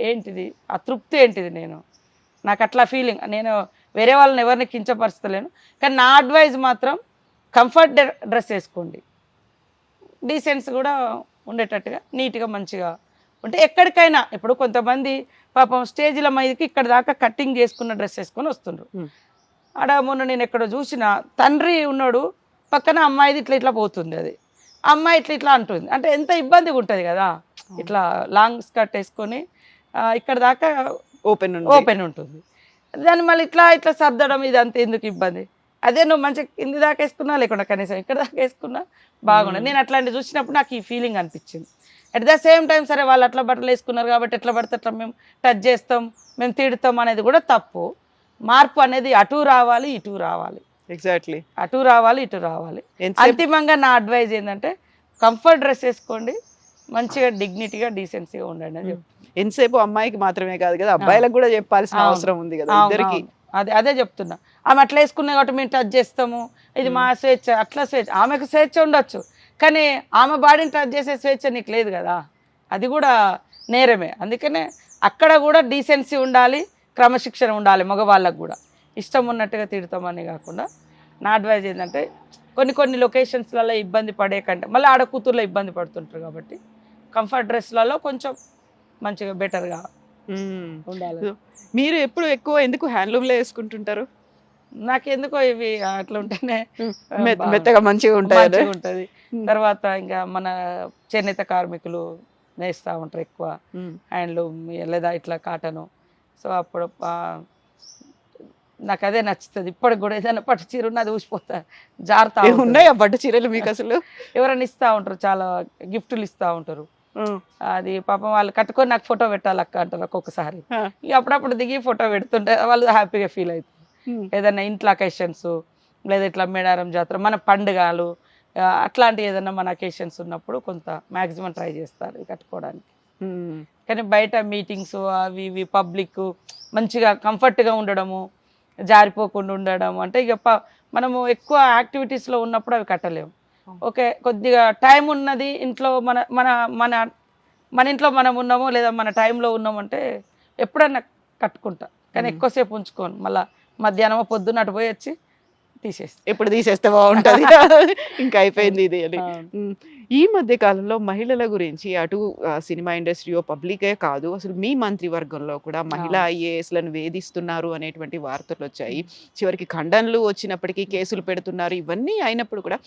ఏంటిది ఆ తృప్తి ఏంటిది? నాకు అట్లా ఫీలింగ్. నేను వేరే వాళ్ళని ఎవరిని కించపరుస్తలేను, కానీ నా అడ్వైజ్ మాత్రం కంఫర్ట్ డ్రెస్ వేసుకోండి, డీసెన్స్ కూడా ఉండేటట్టుగా నీట్గా మంచిగా ఉంటే ఎక్కడికైనా. ఇప్పుడు కొంతమంది పాపం స్టేజ్ల మీదకి ఇక్కడ దాకా కట్టింగ్ చేసుకున్న డ్రెస్ వేసుకొని వస్తుండ్రు. ఆడ మొన్న నేను ఎక్కడో చూసిన తండ్రి ఉన్నాడు, పక్కన అమ్మాయిది ఇట్లా ఇట్లా పోతుంది, అది అమ్మాయి ఇట్లా ఇట్లా అంటుంది. అంటే ఎంత ఇబ్బందిగా ఉంటుంది కదా, ఇట్లా లాంగ్ స్కర్ట్ వేసుకొని ఇక్కడ దాకా ఓపెన్ ఉంటుంది, దాన్ని మళ్ళీ ఇట్లా ఇట్లా సర్దడం ఇదంతా ఎందుకు ఇబ్బంది? అదే నువ్వు మంచిగా కింది దాకా వేసుకున్నా, లేకుండా కనీసం ఇక్కడ దాకా వేసుకున్నా బాగుండదు. నేను అట్లాంటివి చూసినప్పుడు నాకు ఈ ఫీలింగ్ అనిపించింది. అట్ ద సేమ్ టైం సరే వాళ్ళు అట్లా బట్టలు వేసుకున్నారు కాబట్టి ఎట్లా పడితే అట్లా మేము టచ్ చేస్తాం, మేము తిడతాం అనేది కూడా తప్పు. మార్పు అనేది అటు రావాలి, ఇటు రావాలి. ఎగ్జాక్ట్లీ, అటు రావాలి, ఇటు రావాలి. అంతిమంగా నా అడ్వైజ్ ఏంటంటే కంఫర్ట్ డ్రెస్ వేసుకోండి, మంచిగా డిగ్నిటీగా డీసెన్సీగా ఉండండి అని చెప్తాను. ఎంతసేపు అమ్మాయికి మాత్రమే కాదు కదా, అబ్బాయిలకు కూడా చెప్పాల్సిన అవసరం ఉంది కదా ఇద్దరికి. అదే చెప్తున్నా. ఆమె అట్లా వేసుకున్నా కాబట్టి మేము టచ్ చేస్తాము, ఇది మా స్వేచ్ఛ. అట్లా స్వేచ్ఛ, ఆమెకు స్వేచ్ఛ ఉండొచ్చు, కానీ ఆమె బాడీని టచ్ చేసే స్వేచ్ఛ నీకు లేదు కదా, అది కూడా నేరమే. అందుకనే అక్కడ కూడా డీసెన్సీ ఉండాలి, క్రమశిక్షణ ఉండాలి. మగవాళ్ళకు కూడా ఇష్టం ఉన్నట్టుగా తిడతామని కాకుండా నా అడ్వైజ్ ఏంటంటే కొన్ని లొకేషన్స్లలో ఇబ్బంది పడే కంటే మళ్ళీ ఆడ కూతుర్లో ఇబ్బంది పడుతుంటారు కాబట్టి కంఫర్ట్ డ్రెస్లలో కొంచెం మంచిగా బెటర్గా ఉండాలి. మీరు ఎప్పుడు ఎక్కువ ఎందుకు హ్యాండ్లూమ్లో వేసుకుంటుంటారు? నాకెందుకో ఇవి అట్లా ఉంటేనే మెత్తగా మంచిగా ఉంటుంది. తర్వాత ఇంకా మన చేనేత కార్మికులు నేస్తూ ఉంటారు ఎక్కువ హ్యాండ్లూమ్ లేదా ఇట్లా కాటను. సో అప్పుడు నాకు అదే నచ్చుతుంది. ఇప్పటికి కూడా ఏదైనా పట్టు చీర ఉన్నది ఊసిపోతా జారుతా ఉన్నాయి ఆ పట్టు చీరలు మీకు అసలు ఎవరైనా ఇస్తూ ఉంటారు, చాలా గిఫ్టులు ఇస్తూ ఉంటారు. అది పాపం వాళ్ళు కట్టుకొని నాకు ఫోటో పెట్టాలక్క అంటారు ఒక్కొక్కసారి. ఇక అప్పుడప్పుడు దిగి ఫోటో పెడుతుంటే వాళ్ళు హ్యాపీగా ఫీల్ అవుతుంది. ఏదైనా ఇంట్లో అకేషన్స్ లేదా ఇట్లా మేడారం జాతర, మన పండుగలు అట్లాంటి ఏదైనా మన అకేషన్స్ ఉన్నప్పుడు కొంత మ్యాక్సిమం ట్రై చేస్తారు ఇది కట్టుకోవడానికి. కానీ బయట మీటింగ్స్ అవి ఇవి పబ్లిక్ మంచిగా కంఫర్ట్గా ఉండడము, జారిపోకుండా ఉండడం అంటే ఇక మనము ఎక్కువ యాక్టివిటీస్లో ఉన్నప్పుడు అవి కట్టలేము. ఓకే, కొద్దిగా టైం ఉన్నది ఇంట్లో మన మన మన మన ఇంట్లో మనం ఉన్నాము లేదా మన టైంలో ఉన్నామంటే ఎప్పుడన్నా కట్టుకుంటా, కానీ ఎక్కువసేపు ఉంచుకోను. మళ్ళీ మధ్యాహ్నం పొద్దున్న అటు పోయి వచ్చి ఎప్పుడు తీసేస్తే బాగుంటుంది ఇంకా అయిపోయింది ఇది అని. ఈ మధ్య కాలంలో మహిళల గురించి అటు సినిమా ఇండస్ట్రీయో పబ్లికే కాదు, అసలు మీ మంత్రివర్గంలో కూడా మహిళా ఐఏఎస్లను వేధిస్తున్నారు అనేటువంటి వార్తలు వచ్చాయి. చివరికి ఖండనలు వచ్చినప్పటికీ కేసులు పెడుతున్నారు. ఇవన్నీ అయినప్పుడు కూడా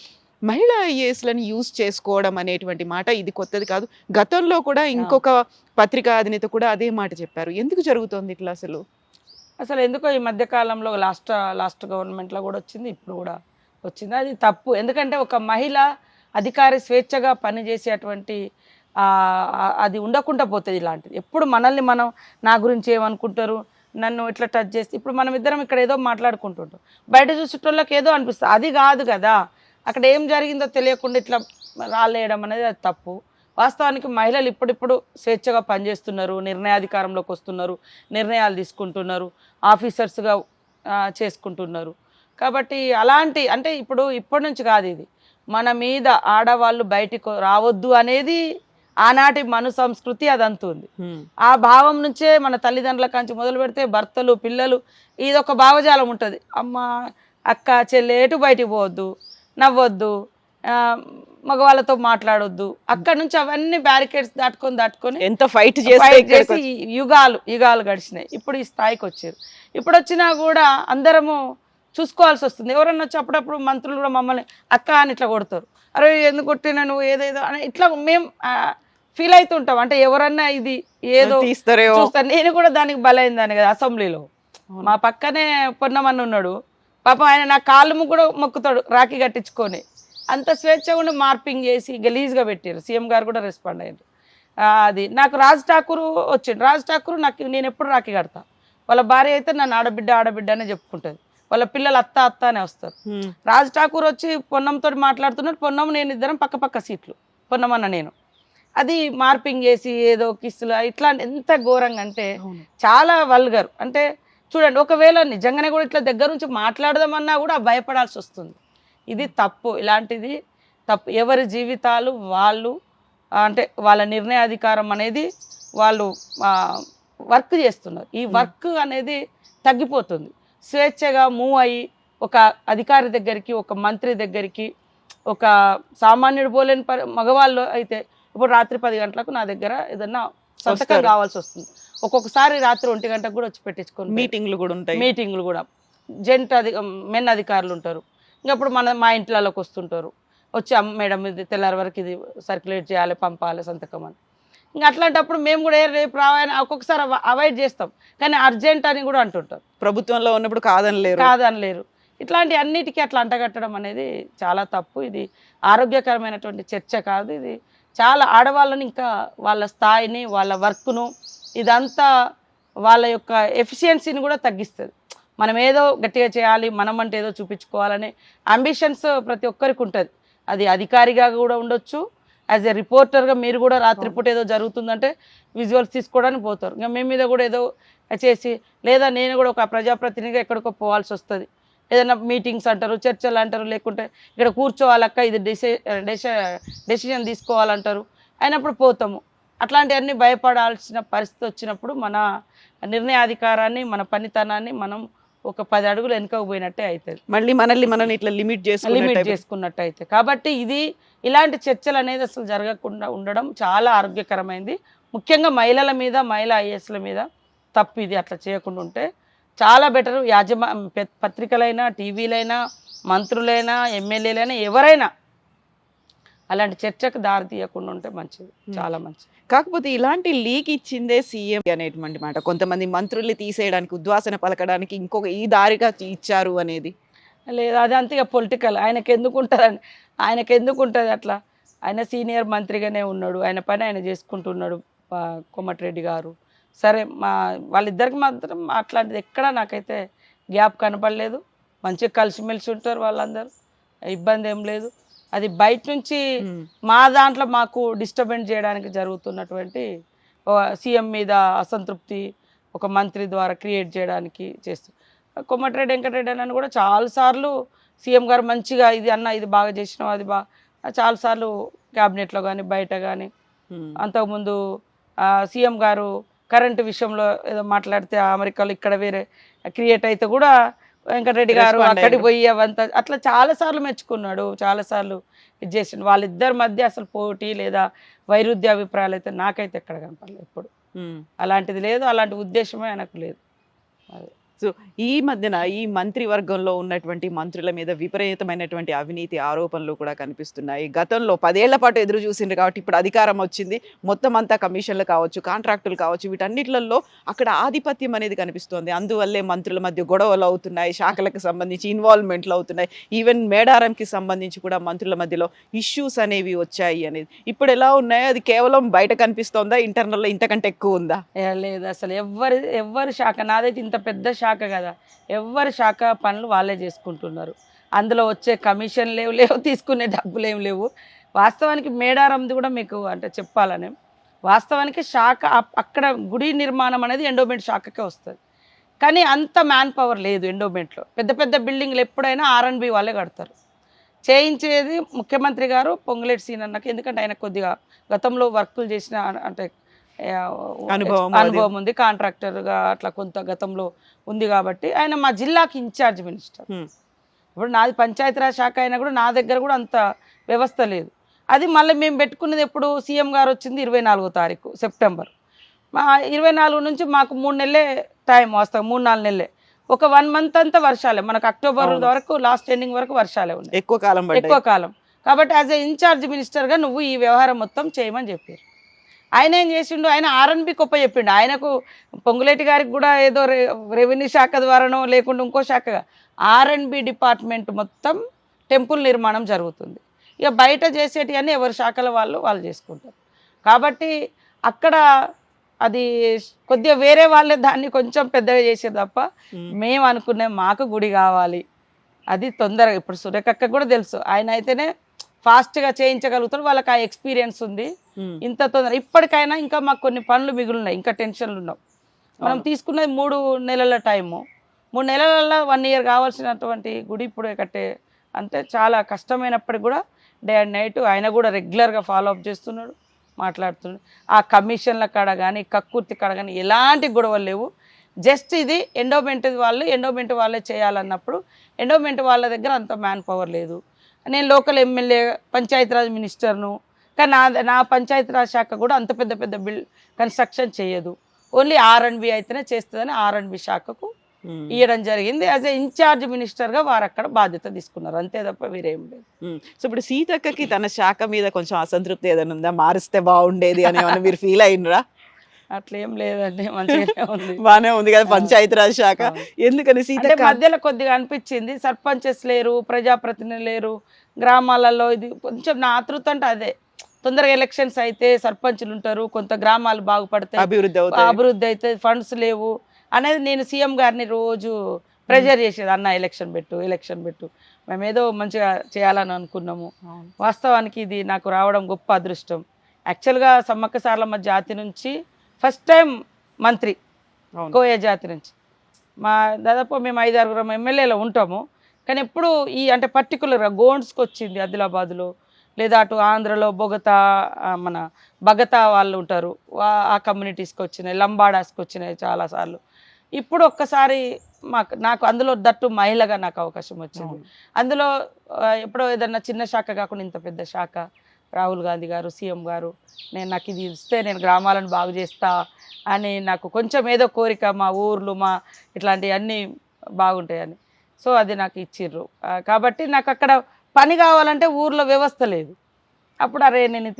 మహిళా ఐఏఎస్లను యూజ్ చేసుకోవడం అనేటువంటి మాట ఇది కొత్తది కాదు. గతంలో కూడా ఇంకొక పత్రికా అధినేత కూడా అదే మాట చెప్పారు. ఎందుకు జరుగుతోంది ఇట్లా? అసలు ఎందుకో ఈ మధ్యకాలంలో లాస్ట్ గవర్నమెంట్లో కూడా వచ్చింది, ఇప్పుడు కూడా వచ్చింది. అది తప్పు. ఎందుకంటే ఒక మహిళ అధికారి స్వేచ్ఛగా పనిచేసేటువంటి అది ఉండకుండా పోతుంది. ఇలాంటిది ఎప్పుడు మనల్ని మనం నా గురించి ఏమనుకుంటారు, నన్ను ఇట్లా టచ్ చేస్తే ఇప్పుడు మనం ఇద్దరం ఇక్కడ ఏదో మాట్లాడుకుంటుంటాం, బయట చూసేటోళ్ళకి ఏదో అనిపిస్తుంది. అది కాదు కదా, అక్కడ ఏం జరిగిందో తెలియకుండా ఇట్లా రాలేయడం అనేది అది తప్పు. వాస్తవానికి మహిళలు ఇప్పుడిప్పుడు స్వేచ్ఛగా పనిచేస్తున్నారు, నిర్ణయాధికారంలోకి వస్తున్నారు, నిర్ణయాలు తీసుకుంటున్నారు, ఆఫీసర్స్గా చేసుకుంటున్నారు. కాబట్టి అలాంటి అంటే ఇప్పటి నుంచి కాదు, ఇది మన మీద ఆడవాళ్ళు బయటికి రావద్దు అనేది ఆనాటి మను సంస్కృతి అదంతుంది. ఆ భావం నుంచే మన తల్లిదండ్రుల కాంచి మొదలు పెడితే భర్తలు పిల్లలు ఇదొక భావజాలం ఉంటుంది. అమ్మ అక్క చెల్లె ఎటు బయటికి పోవద్దు, నవ్వొద్దు, మగవాళ్ళతో మాట్లాడొద్దు. అక్కడ నుంచి అవన్నీ బ్యారికేడ్స్ దాటుకొని ఎంత ఫైట్ చేసి యుగాలు గడిచినాయి. ఇప్పుడు ఈ స్థాయికి వచ్చారు. ఇప్పుడు వచ్చినా కూడా అందరము చూసుకోవాల్సి వస్తుంది. ఎవరన్నా వచ్చి అప్పుడప్పుడు మంత్రులు కూడా మమ్మల్ని అక్క అని ఇట్లా కొడతారు. అరే ఎందుకు కొట్టినా నువ్వు ఏదేదో అని ఇట్లా మేము ఫీల్ అవుతుంటాం. అంటే ఎవరన్నా ఇది ఏదో చూస్తారు. నేను కూడా దానికి బలైందాన్ని కదా. అసెంబ్లీలో మా పక్కనే పొన్నమని ఉన్నాడు, పాపం ఆయన నా కాళ్ళు కూడా మొక్కుతాడు రాఖీ కట్టించుకొని. అంత స్వేచ్ఛ ఉండి మార్పింగ్ చేసి గలీజ్గా పెట్టారు. సీఎం గారు కూడా రెస్పాండ్ అయ్యారు. అది నాకు రాజ్ ఠాకూర్ వచ్చిండు. రాజ్ ఠాకూర్ నేను ఎప్పుడు రాఖీ కడతా, వాళ్ళ భార్య అయితే నన్ను ఆడబిడ్డ అనే చెప్పుకుంటుంది. వాళ్ళ పిల్లలు అత్త అత్త అనే వస్తారు. రాజ్ ఠాకూర్ వచ్చి పొన్నంతో మాట్లాడుతున్నాడు, పొన్నం నేను ఇద్దరం పక్క పక్క సీట్లు, పొన్నమన్న నేను. అది మార్పింగ్ చేసి ఏదో కిస్సులు ఇట్లాంటి ఎంత ఘోరంగా అంటే చాలా వల్గర్. అంటే చూడండి, ఒకవేళ నిజంగానే కూడా ఇట్లా దగ్గర నుంచి మాట్లాడదామన్నా కూడా భయపడాల్సి వస్తుంది. ఇది తప్పు, ఇలాంటిది తప్పు. ఎవరి జీవితాలు వాళ్ళు, అంటే వాళ్ళ నిర్ణయాధికారం అనేది వాళ్ళు వర్క్ చేస్తున్నారు. ఈ వర్క్ అనేది తగ్గిపోతుంది. స్వేచ్ఛగా మూవ్ అయ్యి ఒక అధికారి దగ్గరికి, ఒక మంత్రి దగ్గరికి, ఒక సామాన్యుడు పోలేని మగవాళ్ళు అయితే ఇప్పుడు రాత్రి 10 గంటలకు నా దగ్గర ఏదన్నా సంతకం కావాల్సి వస్తుంది. ఒక్కొక్కసారి రాత్రి 1 గంటకు కూడా వచ్చి పెట్టించుకొని మీటింగ్లు కూడా ఉంటాయి. మీటింగ్లు కూడా మెన్ అధికారులు ఉంటారు. ఇంకప్పుడు మా ఇంట్లోకి వస్తుంటారు, వచ్చి మేడం ఇది తెల్లారి వరకు ఇది సర్క్యులేట్ చేయాలి, పంపాలి సంతకం అని. ఇంకా అట్లాంటప్పుడు మేము కూడా రేపు రావాలని ఒక్కొక్కసారి అవాయిడ్ చేస్తాం, కానీ అర్జెంట్ అని కూడా అంటుంటారు. ప్రభుత్వంలో ఉన్నప్పుడు కాదనలేరు. ఇట్లాంటి అన్నిటికీ అట్లా అంటగట్టడం అనేది చాలా తప్పు. ఇది ఆరోగ్యకరమైనటువంటి చర్చ కాదు. ఇది చాలా ఆడవాళ్ళని ఇంకా వాళ్ళ స్థాయిని, వాళ్ళ వర్క్ను, ఇదంతా వాళ్ళ యొక్క ఎఫిషియన్సీని కూడా తగ్గిస్తుంది. మనం ఏదో గట్టిగా చేయాలి, మనం అంటే ఏదో చూపించుకోవాలనే అంబిషన్స్ ప్రతి ఒక్కరికి ఉంటుంది. అది అధికారిగా కూడా ఉండొచ్చు, యాజ్ ఎ రిపోర్టర్గా మీరు కూడా రాత్రిపూట ఏదో జరుగుతుందంటే విజువల్స్ తీసుకోవడానికి పోతారు. ఇంకా మేము మీద కూడా ఏదో చేసి, లేదా నేను కూడా ఒక ప్రజాప్రతినిధిగా ఎక్కడికో పోవాల్సి వస్తుంది. ఏదైనా మీటింగ్స్ అంటారు, చర్చలు అంటారు, లేకుంటే ఇక్కడ కూర్చోవాలక్క ఇది డెసిషన్ తీసుకోవాలంటారు, అయినప్పుడు పోతాము. అట్లాంటివన్నీ భయపడాల్సిన పరిస్థితి వచ్చినప్పుడు మన నిర్ణయాధికారాన్ని, మన పనితనాన్ని మనం ఒక 10 అడుగులు వెనుకకు పోయినట్టే అవుతుంది. మనల్ని ఇట్లా లిమిట్ చేసుకున్నట్టు అయితే. కాబట్టి ఇలాంటి చర్చలు అనేది అసలు జరగకుండా ఉండడం చాలా ఆరోగ్యకరమైంది. ముఖ్యంగా మహిళల మీద, మహిళా ఐఏఎస్ల మీద తప్పు ఇది. అట్లా చేయకుండా ఉంటే చాలా బెటరు. పత్రికలైనా, టీవీలైనా, మంత్రులైనా, ఎమ్మెల్యేలైనా, ఎవరైనా అలాంటి చర్చకు దారి తీయకుండా ఉంటే మంచిది, చాలా మంచిది. కాకపోతే ఇలాంటి లీక్ ఇచ్చిందే సీఎం అనేటువంటి మాట. కొంతమంది మంత్రుల్ని తీసేయడానికి, ఉద్వాసన పలకడానికి ఇంకొక ఈ దారిగా ఇచ్చారు అనేది లేదు. అది అంతే పొలిటికల్. ఆయనకు ఎందుకు ఉంటుంది అట్లా? ఆయన సీనియర్ మంత్రిగానే ఉన్నాడు, ఆయన పని ఆయన చేసుకుంటున్నాడు కోమటిరెడ్డి గారు. సరే, వాళ్ళిద్దరికి మాత్రం అట్లాంటిది ఎక్కడా నాకైతే గ్యాప్ కనపడలేదు. మంచిగా కలిసిమెలిసి ఉంటారు వాళ్ళందరూ, ఇబ్బంది ఏం లేదు. అది బయట నుంచి మా దాంట్లో మాకు డిస్టర్బెన్స్ చేయడానికి జరుగుతున్నటువంటి సీఎం మీద అసంతృప్తి ఒక మంత్రి ద్వారా క్రియేట్ చేయడానికి చేస్తుంది. కోమటిరెడ్డి వెంకటరెడ్డి అని కూడా చాలాసార్లు సీఎం గారు మంచిగా ఇది అన్న, ఇది బాగా చేసినావు, అది చాలాసార్లు క్యాబినెట్లో కానీ బయట కానీ. అంతకుముందు సీఎం గారు కరెంటు విషయంలో ఏదో మాట్లాడితే అమెరికాలో ఇక్కడ వేరే క్రియేట్ అయితే కూడా వెంకటరెడ్డి గారు అక్కడికి పోయి అవంతా అట్లా చాలాసార్లు మెచ్చుకున్నాడు, చాలాసార్లు ఇది చేసిండు. వాళ్ళిద్దరి మధ్య అసలు పోటీ లేదా వైరుధ్య అభిప్రాయాలు అయితే నాకైతే ఎక్కడ కనపడలేదు ఎప్పుడు. అలాంటిది లేదు, అలాంటి ఉద్దేశమే ఆయనకు లేదు. అదే. సో ఈ మధ్యన ఈ మంత్రివర్గంలో ఉన్నటువంటి మంత్రుల మీద విపరీతమైనటువంటి అవినీతి ఆరోపణలు కూడా కనిపిస్తున్నాయి. గతంలో 10 ఏళ్ల పాటు ఎదురు చూసిండ్రు కాబట్టి ఇప్పుడు అధికారం వచ్చింది, మొత్తం అంతా కమిషన్లు కావచ్చు, కాంట్రాక్టులు కావచ్చు, వీటన్నిటిలో అక్కడ ఆధిపత్యం అనేది కనిపిస్తోంది. అందువల్లే మంత్రుల మధ్య గొడవలు అవుతున్నాయి, శాఖలకు సంబంధించి ఇన్వాల్వ్మెంట్లు అవుతున్నాయి, ఈవెన్ మేడారంకి సంబంధించి కూడా మంత్రుల మధ్యలో ఇష్యూస్ అనేవి వచ్చాయి అనేది. ఇప్పుడు ఎలా ఉన్నాయో అది కేవలం బయట కనిపిస్తోందా, ఇంటర్నల్లో ఇంతకంటే ఎక్కువ ఉందా? లేదు, అసలు ఎవరి శాఖ, నాదైతే ఇంత పెద్ద శాఖ కదా, ఎవరి శాఖ పనులు వాళ్ళే చేసుకుంటున్నారు. అందులో వచ్చే కమిషన్ లేవు, తీసుకునే డబ్బులు ఏం లేవు. వాస్తవానికి మేడారంది కూడా మీకు అంటే చెప్పాలని, వాస్తవానికి శాఖ అక్కడ గుడి నిర్మాణం అనేది ఎండోమెంట్ శాఖకే వస్తుంది, కానీ అంత మ్యాన్ పవర్ లేదు ఎండోమెంట్లో. పెద్ద పెద్ద బిల్డింగ్లు ఎప్పుడైనా R&B వాళ్ళే కడతారు. చేయించేది ముఖ్యమంత్రి గారు పొంగులేటి సీనన్నకి, ఎందుకంటే ఆయన కొద్దిగా గతంలో వర్కులు చేసిన అంటే అనుభవం ఉంది, కాంట్రాక్టర్గా అట్లా కొంత గతంలో ఉంది కాబట్టి ఆయన మా జిల్లాకి ఇన్ఛార్జ్ మినిస్టర్. ఇప్పుడు నాది పంచాయతీరాజ్ శాఖ అయినా కూడా నా దగ్గర కూడా అంత వ్యవస్థ లేదు. అది మళ్ళీ మేము పెట్టుకున్నది ఎప్పుడు, సీఎం గారు వచ్చింది 24వ తారీఖు సెప్టెంబర్. 24 నుంచి మాకు 3 నెలలే టైం వస్తాయి, 3-4 నెలలే. ఒక 1 మంత్ అంతా వర్షాలే, మనకు అక్టోబర్ వరకు లాస్ట్ ఎండింగ్ వరకు వర్షాలే ఉన్నాయి, ఎక్కువ కాలం. కాబట్టి యాజ్ ఏ ఇన్ఛార్జ్ మినిస్టర్గా నువ్వు ఈ వ్యవహారం మొత్తం చేయమని చెప్పారు. ఆయన ఏం చేసిండు, ఆయన R&B గొప్ప చెప్పిండు. ఆయనకు పొంగులేటి గారికి కూడా ఏదో రెవెన్యూ శాఖ ద్వారానో లేకుండా ఇంకో శాఖగా R&B డిపార్ట్మెంట్ మొత్తం టెంపుల్ నిర్మాణం జరుగుతుంది. ఇక బయట చేసేటివన్నీ ఎవరి శాఖల వాళ్ళు చేసుకుంటారు. కాబట్టి అక్కడ అది కొద్దిగా వేరే వాళ్ళే దాన్ని కొంచెం పెద్దగా చేసేది తప్ప మేము అనుకునే మాకు గుడి కావాలి, అది తొందరగా. ఇప్పుడు సురేఖక్క కూడా తెలుసు, ఆయన అయితేనే ఫాస్ట్గా చేయించగలుగుతాడు, వాళ్ళకి ఆ ఎక్స్పీరియన్స్ ఉంది. ఇంత తొందర ఇప్పటికైనా ఇంకా మాకు కొన్ని పనులు మిగులున్నాయి, ఇంకా టెన్షన్లు ఉన్నాం. మనం తీసుకున్నది 3 నెలల టైము, 3 నెలలలో 1 year కావాల్సినటువంటి గుడి ఇప్పుడు కట్టే అంటే చాలా కష్టమైనప్పటికి కూడా డే అండ్ నైట్ ఆయన కూడా రెగ్యులర్గా ఫాలో అప్ చేస్తున్నాడు, మాట్లాడుతున్నాడు. ఆ కమిషన్ల కాడ కానీ కక్కుర్తి కాడ కానీ ఎలాంటి గొడవలు లేవు. జస్ట్ ఇది ఎండోమెంట్ వాళ్ళే చేయాలన్నప్పుడు ఎండోమెంట్ వాళ్ళ దగ్గర అంత మ్యాన్ పవర్ లేదు. నేను లోకల్ ఎమ్మెల్యే పంచాయతీరాజ్ మినిస్టర్ను, కానీ నా పంచాయతీరాజ్ శాఖ కూడా అంత పెద్ద కన్స్ట్రక్షన్ చేయదు, ఓన్లీ R&B అయితేనే చేస్తుందని R&B శాఖకు ఇవ్వడం జరిగింది. యాజ్ ఏ ఇన్ఛార్జ్ మినిస్టర్గా వారు అక్కడ బాధ్యత తీసుకున్నారు, అంతే తప్ప వేరేం లేదు. సో ఇప్పుడు సీతక్కకి తన శాఖ మీద కొంచెం అసంతృప్తి ఏదైనా ఉందా, మారిస్తే బాగుండేది అని ఏమన్నా మీరు ఫీల్ అయినరా? అట్లేం లేదండి, మంచిగానే ఉంది. బానే ఉంది కదా పంచాయతీరాజ్ శాఖ. ఎందుకని సీత మధ్యలో కొద్దిగా అనిపించింది, సర్పంచెస్ లేరు, ప్రజాప్రతినిధులు లేరు గ్రామాలలో. ఇది కొంచెం నా ఆతృత అంటే అదే, తొందరగా ఎలక్షన్స్ అయితే సర్పంచులు ఉంటారు, కొంత గ్రామాలు బాగుపడతాయి, అభివృద్ధి అయితే, ఫండ్స్ లేవు అనేది నేను సీఎం గారిని రోజు ప్రెజర్ చేసేది, అన్న ఎలక్షన్ పెట్టు. మేము ఏదో మంచిగా చేయాలని అనుకున్నాము. వాస్తవానికి ఇది నాకు రావడం గొప్ప అదృష్టం. యాక్చువల్గా సమ్మక్క సారలమ్మ జాతి నుంచి ఫస్ట్ టైం మంత్రి, కోయ జాతి నుంచి. దాదాపు మేము 5-6 ఎమ్మెల్యేలు ఉంటాము, కానీ ఎప్పుడు అంటే పర్టికులర్గా గోండ్స్కి వచ్చింది ఆదిలాబాద్లో, లేదా అటు ఆంధ్రలో మన బగతా వాళ్ళు ఉంటారు, ఆ కమ్యూనిటీస్కి వచ్చినాయి, లంబాడాస్కి వచ్చినాయి చాలాసార్లు. ఇప్పుడు ఒక్కసారి నాకు అందులో దట్టు మహిళగా నాకు అవకాశం వచ్చింది. అందులో ఎప్పుడో ఏదన్నా చిన్న శాఖ కాకుండా ఇంత పెద్ద శాఖ, రాహుల్ గాంధీ గారు సీఎం గారు నాకు ఇది ఇస్తే నేను గ్రామాలను బాగు చేస్తా అని నాకు కొంచెం ఏదో కోరిక, మా ఊర్లు ఇట్లాంటివన్నీ బాగుంటాయని. సో అది నాకు ఇచ్చిర్రు. కాబట్టి నాకు అక్కడ పని కావాలంటే ఊర్లో వ్యవస్థ లేదు. అప్పుడు అరే నేను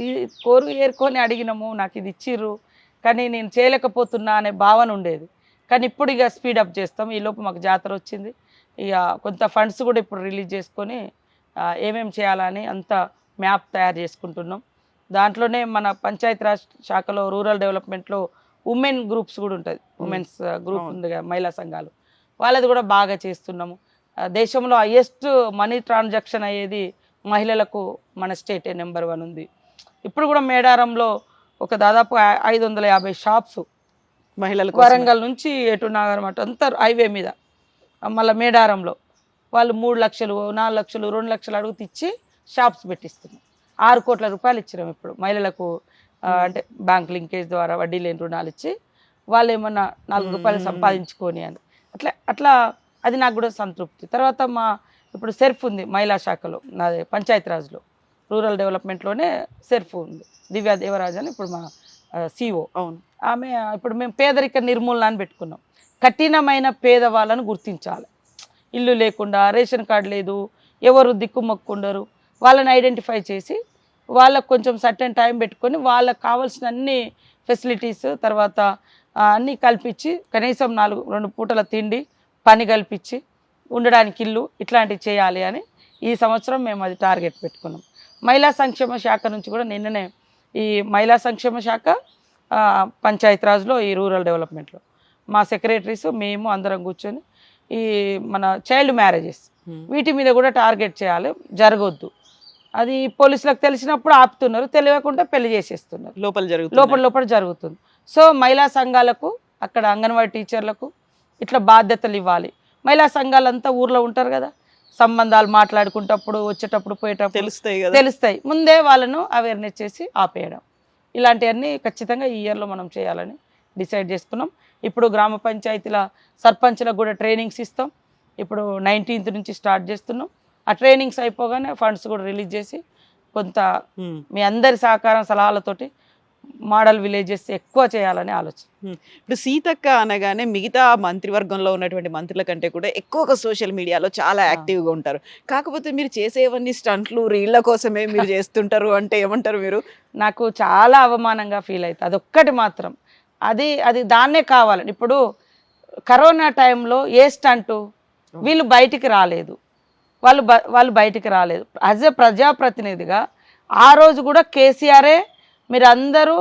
ఏరుకొని అడిగినాము, నాకు ఇది ఇచ్చిర్రు, కానీ నేను చేయలేకపోతున్నా అనే భావన ఉండేది. కానీ ఇప్పుడు ఇక స్పీడప్ చేస్తాం. ఈలోపు మాకు జాతర వచ్చింది, ఇక కొంత ఫండ్స్ కూడా ఇప్పుడు రిలీజ్ చేసుకొని ఏమేమి చేయాలని అంత మ్యాప్ తయారు చేసుకుంటున్నాం. దాంట్లోనే మన పంచాయతీరాజ్ శాఖలో రూరల్ డెవలప్మెంట్లో ఉమెన్ గ్రూప్స్ కూడా ఉంటుంది, ఉమెన్స్ గ్రూప్ ఉంది కదా, మహిళా సంఘాలు, వాళ్ళది కూడా బాగా చేస్తున్నాము. దేశంలో హైయెస్ట్ మనీ ట్రాన్సాక్షన్ అయ్యేది మహిళలకు మన స్టేటే నెంబర్ 1 ఉంది. ఇప్పుడు కూడా మేడారంలో ఒక దాదాపు 550 షాప్స్ మహిళలకు, వరంగల్ నుంచి ఎటు నాగరమట అంతా హైవే మీద, మళ్ళీ మేడారంలో వాళ్ళు 3 లక్షలు 4 లక్షలు 2 లక్షలు అడుగుతూ ఇచ్చి షాప్స్ పెట్టిస్తున్నాం. 6 కోట్ల రూపాయలు ఇచ్చినాం ఇప్పుడు మహిళలకు. అంటే బ్యాంక్ లింకేజ్ ద్వారా వడ్డీ లేని రుణాలు ఇచ్చి వాళ్ళు ఏమన్నా 4 రూపాయలు సంపాదించుకొని అని అట్లా అది నాకు కూడా సంతృప్తి. తర్వాత ఇప్పుడు సెర్ఫ్ ఉంది మహిళా శాఖలో, నాది పంచాయతీరాజ్లో రూరల్ డెవలప్మెంట్లోనే సెర్ఫ్ ఉంది, దివ్యా దేవరాజ్ అని ఇప్పుడు మా CEO. అవును, ఆమె ఇప్పుడు మేము పేదరిక నిర్మూలన అని పెట్టుకున్నాం. కఠినమైన పేదవాళ్ళను గుర్తించాలి, ఇల్లు లేకుండా, రేషన్ కార్డు లేదు, ఎవరు దిక్కుమొక్కుండరు, వాళ్ళని ఐడెంటిఫై చేసి వాళ్ళకు కొంచెం సర్టెన్ టైం పెట్టుకొని వాళ్ళకు కావాల్సిన అన్ని ఫెసిలిటీస్ తర్వాత అన్నీ కల్పించి కనీసం 2 పూటల తిండి, పని కల్పించి ఉండడానికి ఇల్లు, ఇట్లాంటివి చేయాలి అని ఈ సంవత్సరం మేము అది టార్గెట్ పెట్టుకున్నాం. మహిళా సంక్షేమ శాఖ నుంచి కూడా నిన్ననే ఈ మహిళా సంక్షేమ శాఖ పంచాయతీరాజ్లో ఈ రూరల్ డెవలప్మెంట్లో మా సెక్రటరీస్ మేము అందరం కూర్చొని ఈ మన చైల్డ్ మ్యారేజెస్ వీటి మీద కూడా టార్గెట్ చేయాలి, జరగొద్దు. అది పోలీసులకు తెలిసినప్పుడు ఆపుతున్నారు, తెలియకుండా పెళ్లి చేసేస్తున్నారు, లోపల జరుగుతుంది. సో మహిళా సంఘాలకు, అక్కడ అంగన్వాడీ టీచర్లకు ఇట్లా బాధ్యతలు ఇవ్వాలి. మహిళా సంఘాలంతా ఊర్లో ఉంటారు కదా, సంబంధాలు మాట్లాడుకుంటప్పుడు వచ్చేటప్పుడు పోయేటప్పుడు తెలుస్తాయి, ముందే వాళ్ళను అవేర్నెస్ చేసి ఆపేయడం. ఇలాంటివన్నీ ఖచ్చితంగా ఈ ఇయర్లో మనం చేయాలని డిసైడ్ చేసుకున్నాం. ఇప్పుడు గ్రామ పంచాయతీల సర్పంచ్లకు కూడా ట్రైనింగ్స్ ఇస్తాం. ఇప్పుడు 19th నుంచి స్టార్ట్ చేస్తున్నాం. ఆ ట్రైనింగ్స్ అయిపోగానే ఫండ్స్ కూడా రిలీజ్ చేసి కొంత మీ అందరి సహకారం సలహాలతోటి మోడల్ విలేజెస్ ఎక్కువ చేయాలని ఆలోచన. ఇప్పుడు సీతక్క అనగానే మిగతా మంత్రివర్గంలో ఉన్నటువంటి మంత్రుల కంటే కూడా ఎక్కువగా సోషల్ మీడియాలో చాలా యాక్టివ్గా ఉంటారు. కాకపోతే మీరు చేసేవన్నీ స్టంట్లు, రీళ్ల కోసమే మీరు చేస్తుంటారు అంటే ఏమంటారు మీరు? నాకు చాలా అవమానంగా ఫీల్ అవుతుంది. అదొక్కటి మాత్రం అది దాన్నే కావాలని. ఇప్పుడు కరోనా టైంలో ఏ స్టంటు వీళ్ళు బయటికి రాలేదు, వాళ్ళు బయటికి రాలేదు. యాజ్ ఏ ప్రజాప్రతినిధిగా ఆ రోజు కూడా కేసీఆరే మీరందరూ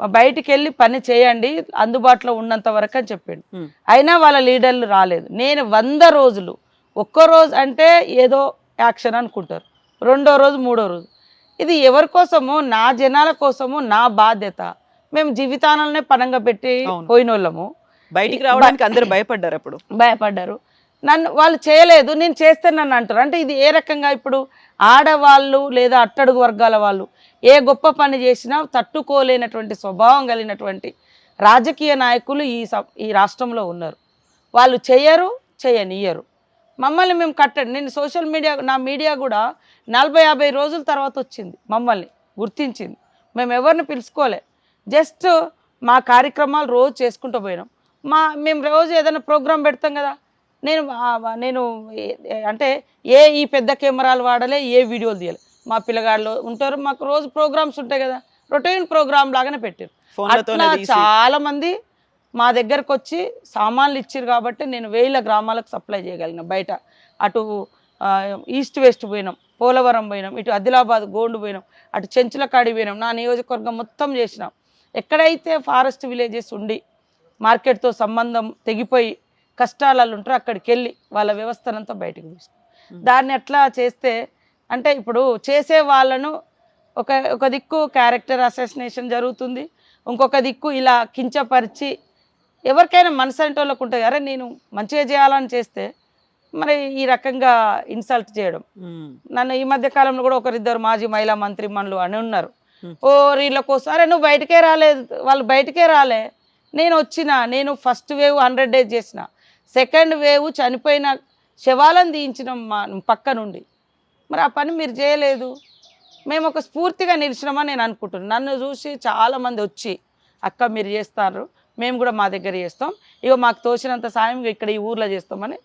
బయటికి వెళ్ళి పని చేయండి అందుబాటులో ఉన్నంత వరకు అని చెప్పిండు. ఉమ్. అయినా వాళ్ళ లీడర్లు రాలేదు. నేను 100 రోజులు, ఒక్కో రోజు అంటే ఏదో యాక్షన్ అనుకుంటారు, రెండో రోజు మూడో రోజు. ఇది ఎవరి కోసము? నా జనాల కోసము, నా బాధ్యత. మేము జీవితాలనే పనంగా పెట్టి అవును. పోయిన వాళ్ళము. బయటికి రావడానికి అందరూ భయపడ్డారు అప్పుడు. భయపడ్డారు. నన్ను వాళ్ళు చేయలేదు, నేను చేస్తే నన్ను అంటారు. అంటే ఇది ఏ రకంగా? ఇప్పుడు ఆడవాళ్ళు లేదా అట్టడుగు వర్గాల వాళ్ళు ఏ గొప్ప పని చేసినా తట్టుకోలేనటువంటి స్వభావం కలిగినటువంటి రాజకీయ నాయకులు ఈ రాష్ట్రంలో ఉన్నారు. వాళ్ళు చేయనియ్యరు. మమ్మల్ని మేము కట్టండి. నేను సోషల్ మీడియా, నా మీడియా కూడా 40-50 రోజుల తర్వాత వచ్చింది, మమ్మల్ని గుర్తించింది. మేము ఎవరిని పిలుచుకోలే, జస్ట్ మా కార్యక్రమాలు రోజు చేసుకుంటూ పోయినాం. మేము రోజు ఏదైనా ప్రోగ్రాం పెడతాం కదా, నేను అంటే ఈ పెద్ద కెమెరాలు వాడలే, ఏ వీడియోలు తీయాలి. మా పిల్లగాళ్ళు ఉంటారు, మాకు రోజు ప్రోగ్రామ్స్ ఉంటాయి కదా, రొటీన్ ప్రోగ్రామ్ లాగానే పెట్టారు. అట్లా చాలా మంది మా దగ్గరకు వచ్చి సామాన్లు ఇచ్చారు కాబట్టి నేను 1000 గ్రామాలకు సప్లై చేయగలిగిన. బయట అటు ఈస్ట్ వెస్ట్ పోయినాం, పోలవరం పోయినాం, ఇటు ఆదిలాబాద్ గోండు పోయినాం, అటు చెంచులకాడి పోయినాం. నా నియోజకవర్గం మొత్తం చేసినాం. ఎక్కడైతే ఫారెస్ట్ విలేజెస్ ఉండి మార్కెట్తో సంబంధం తెగిపోయి కష్టాలలో ఉంటారో అక్కడికి వెళ్ళి వాళ్ళ వ్యవస్థనంతా బయటకు తీసినాం. దాన్ని ఎట్లా చేస్తే అంటే ఇప్పుడు చేసే వాళ్ళను ఒక దిక్కు క్యారెక్టర్ అసాసినేషన్ జరుగుతుంది, ఇంకొక దిక్కు ఇలా కించపరిచి ఎవరికైనా మనసు అంటే వాళ్ళకు ఉంటుంది. అరే నేను మంచిగా చేయాలని చేస్తే మరి ఈ రకంగా ఇన్సల్ట్ చేయడం. నన్ను ఈ మధ్య కాలంలో కూడా ఒకరిద్దరు మాజీ మహిళా మంత్రి మనులు అని ఉన్నారు. వీళ్ళ కోసం అరే నువ్వు బయటకే రాలేదు, వాళ్ళు బయటకే రాలే. నేను ఫస్ట్ వేవ్ 100 days చేసిన, సెకండ్ వేవ్ చనిపోయిన శవాలను తీయించినాం మా పక్క నుండి. మరి ఆ పని మీరు చేయలేదు. మేము ఒక స్ఫూర్తిగా నిలిచినామని నేను అనుకుంటున్నాను. నన్ను చూసి చాలామంది వచ్చి అక్క మీరు చేస్తారు, మేము కూడా మా దగ్గర చేస్తాం, ఇగో మాకు తోచినంత సాయం ఇక్కడ ఈ ఊర్లో చేస్తామని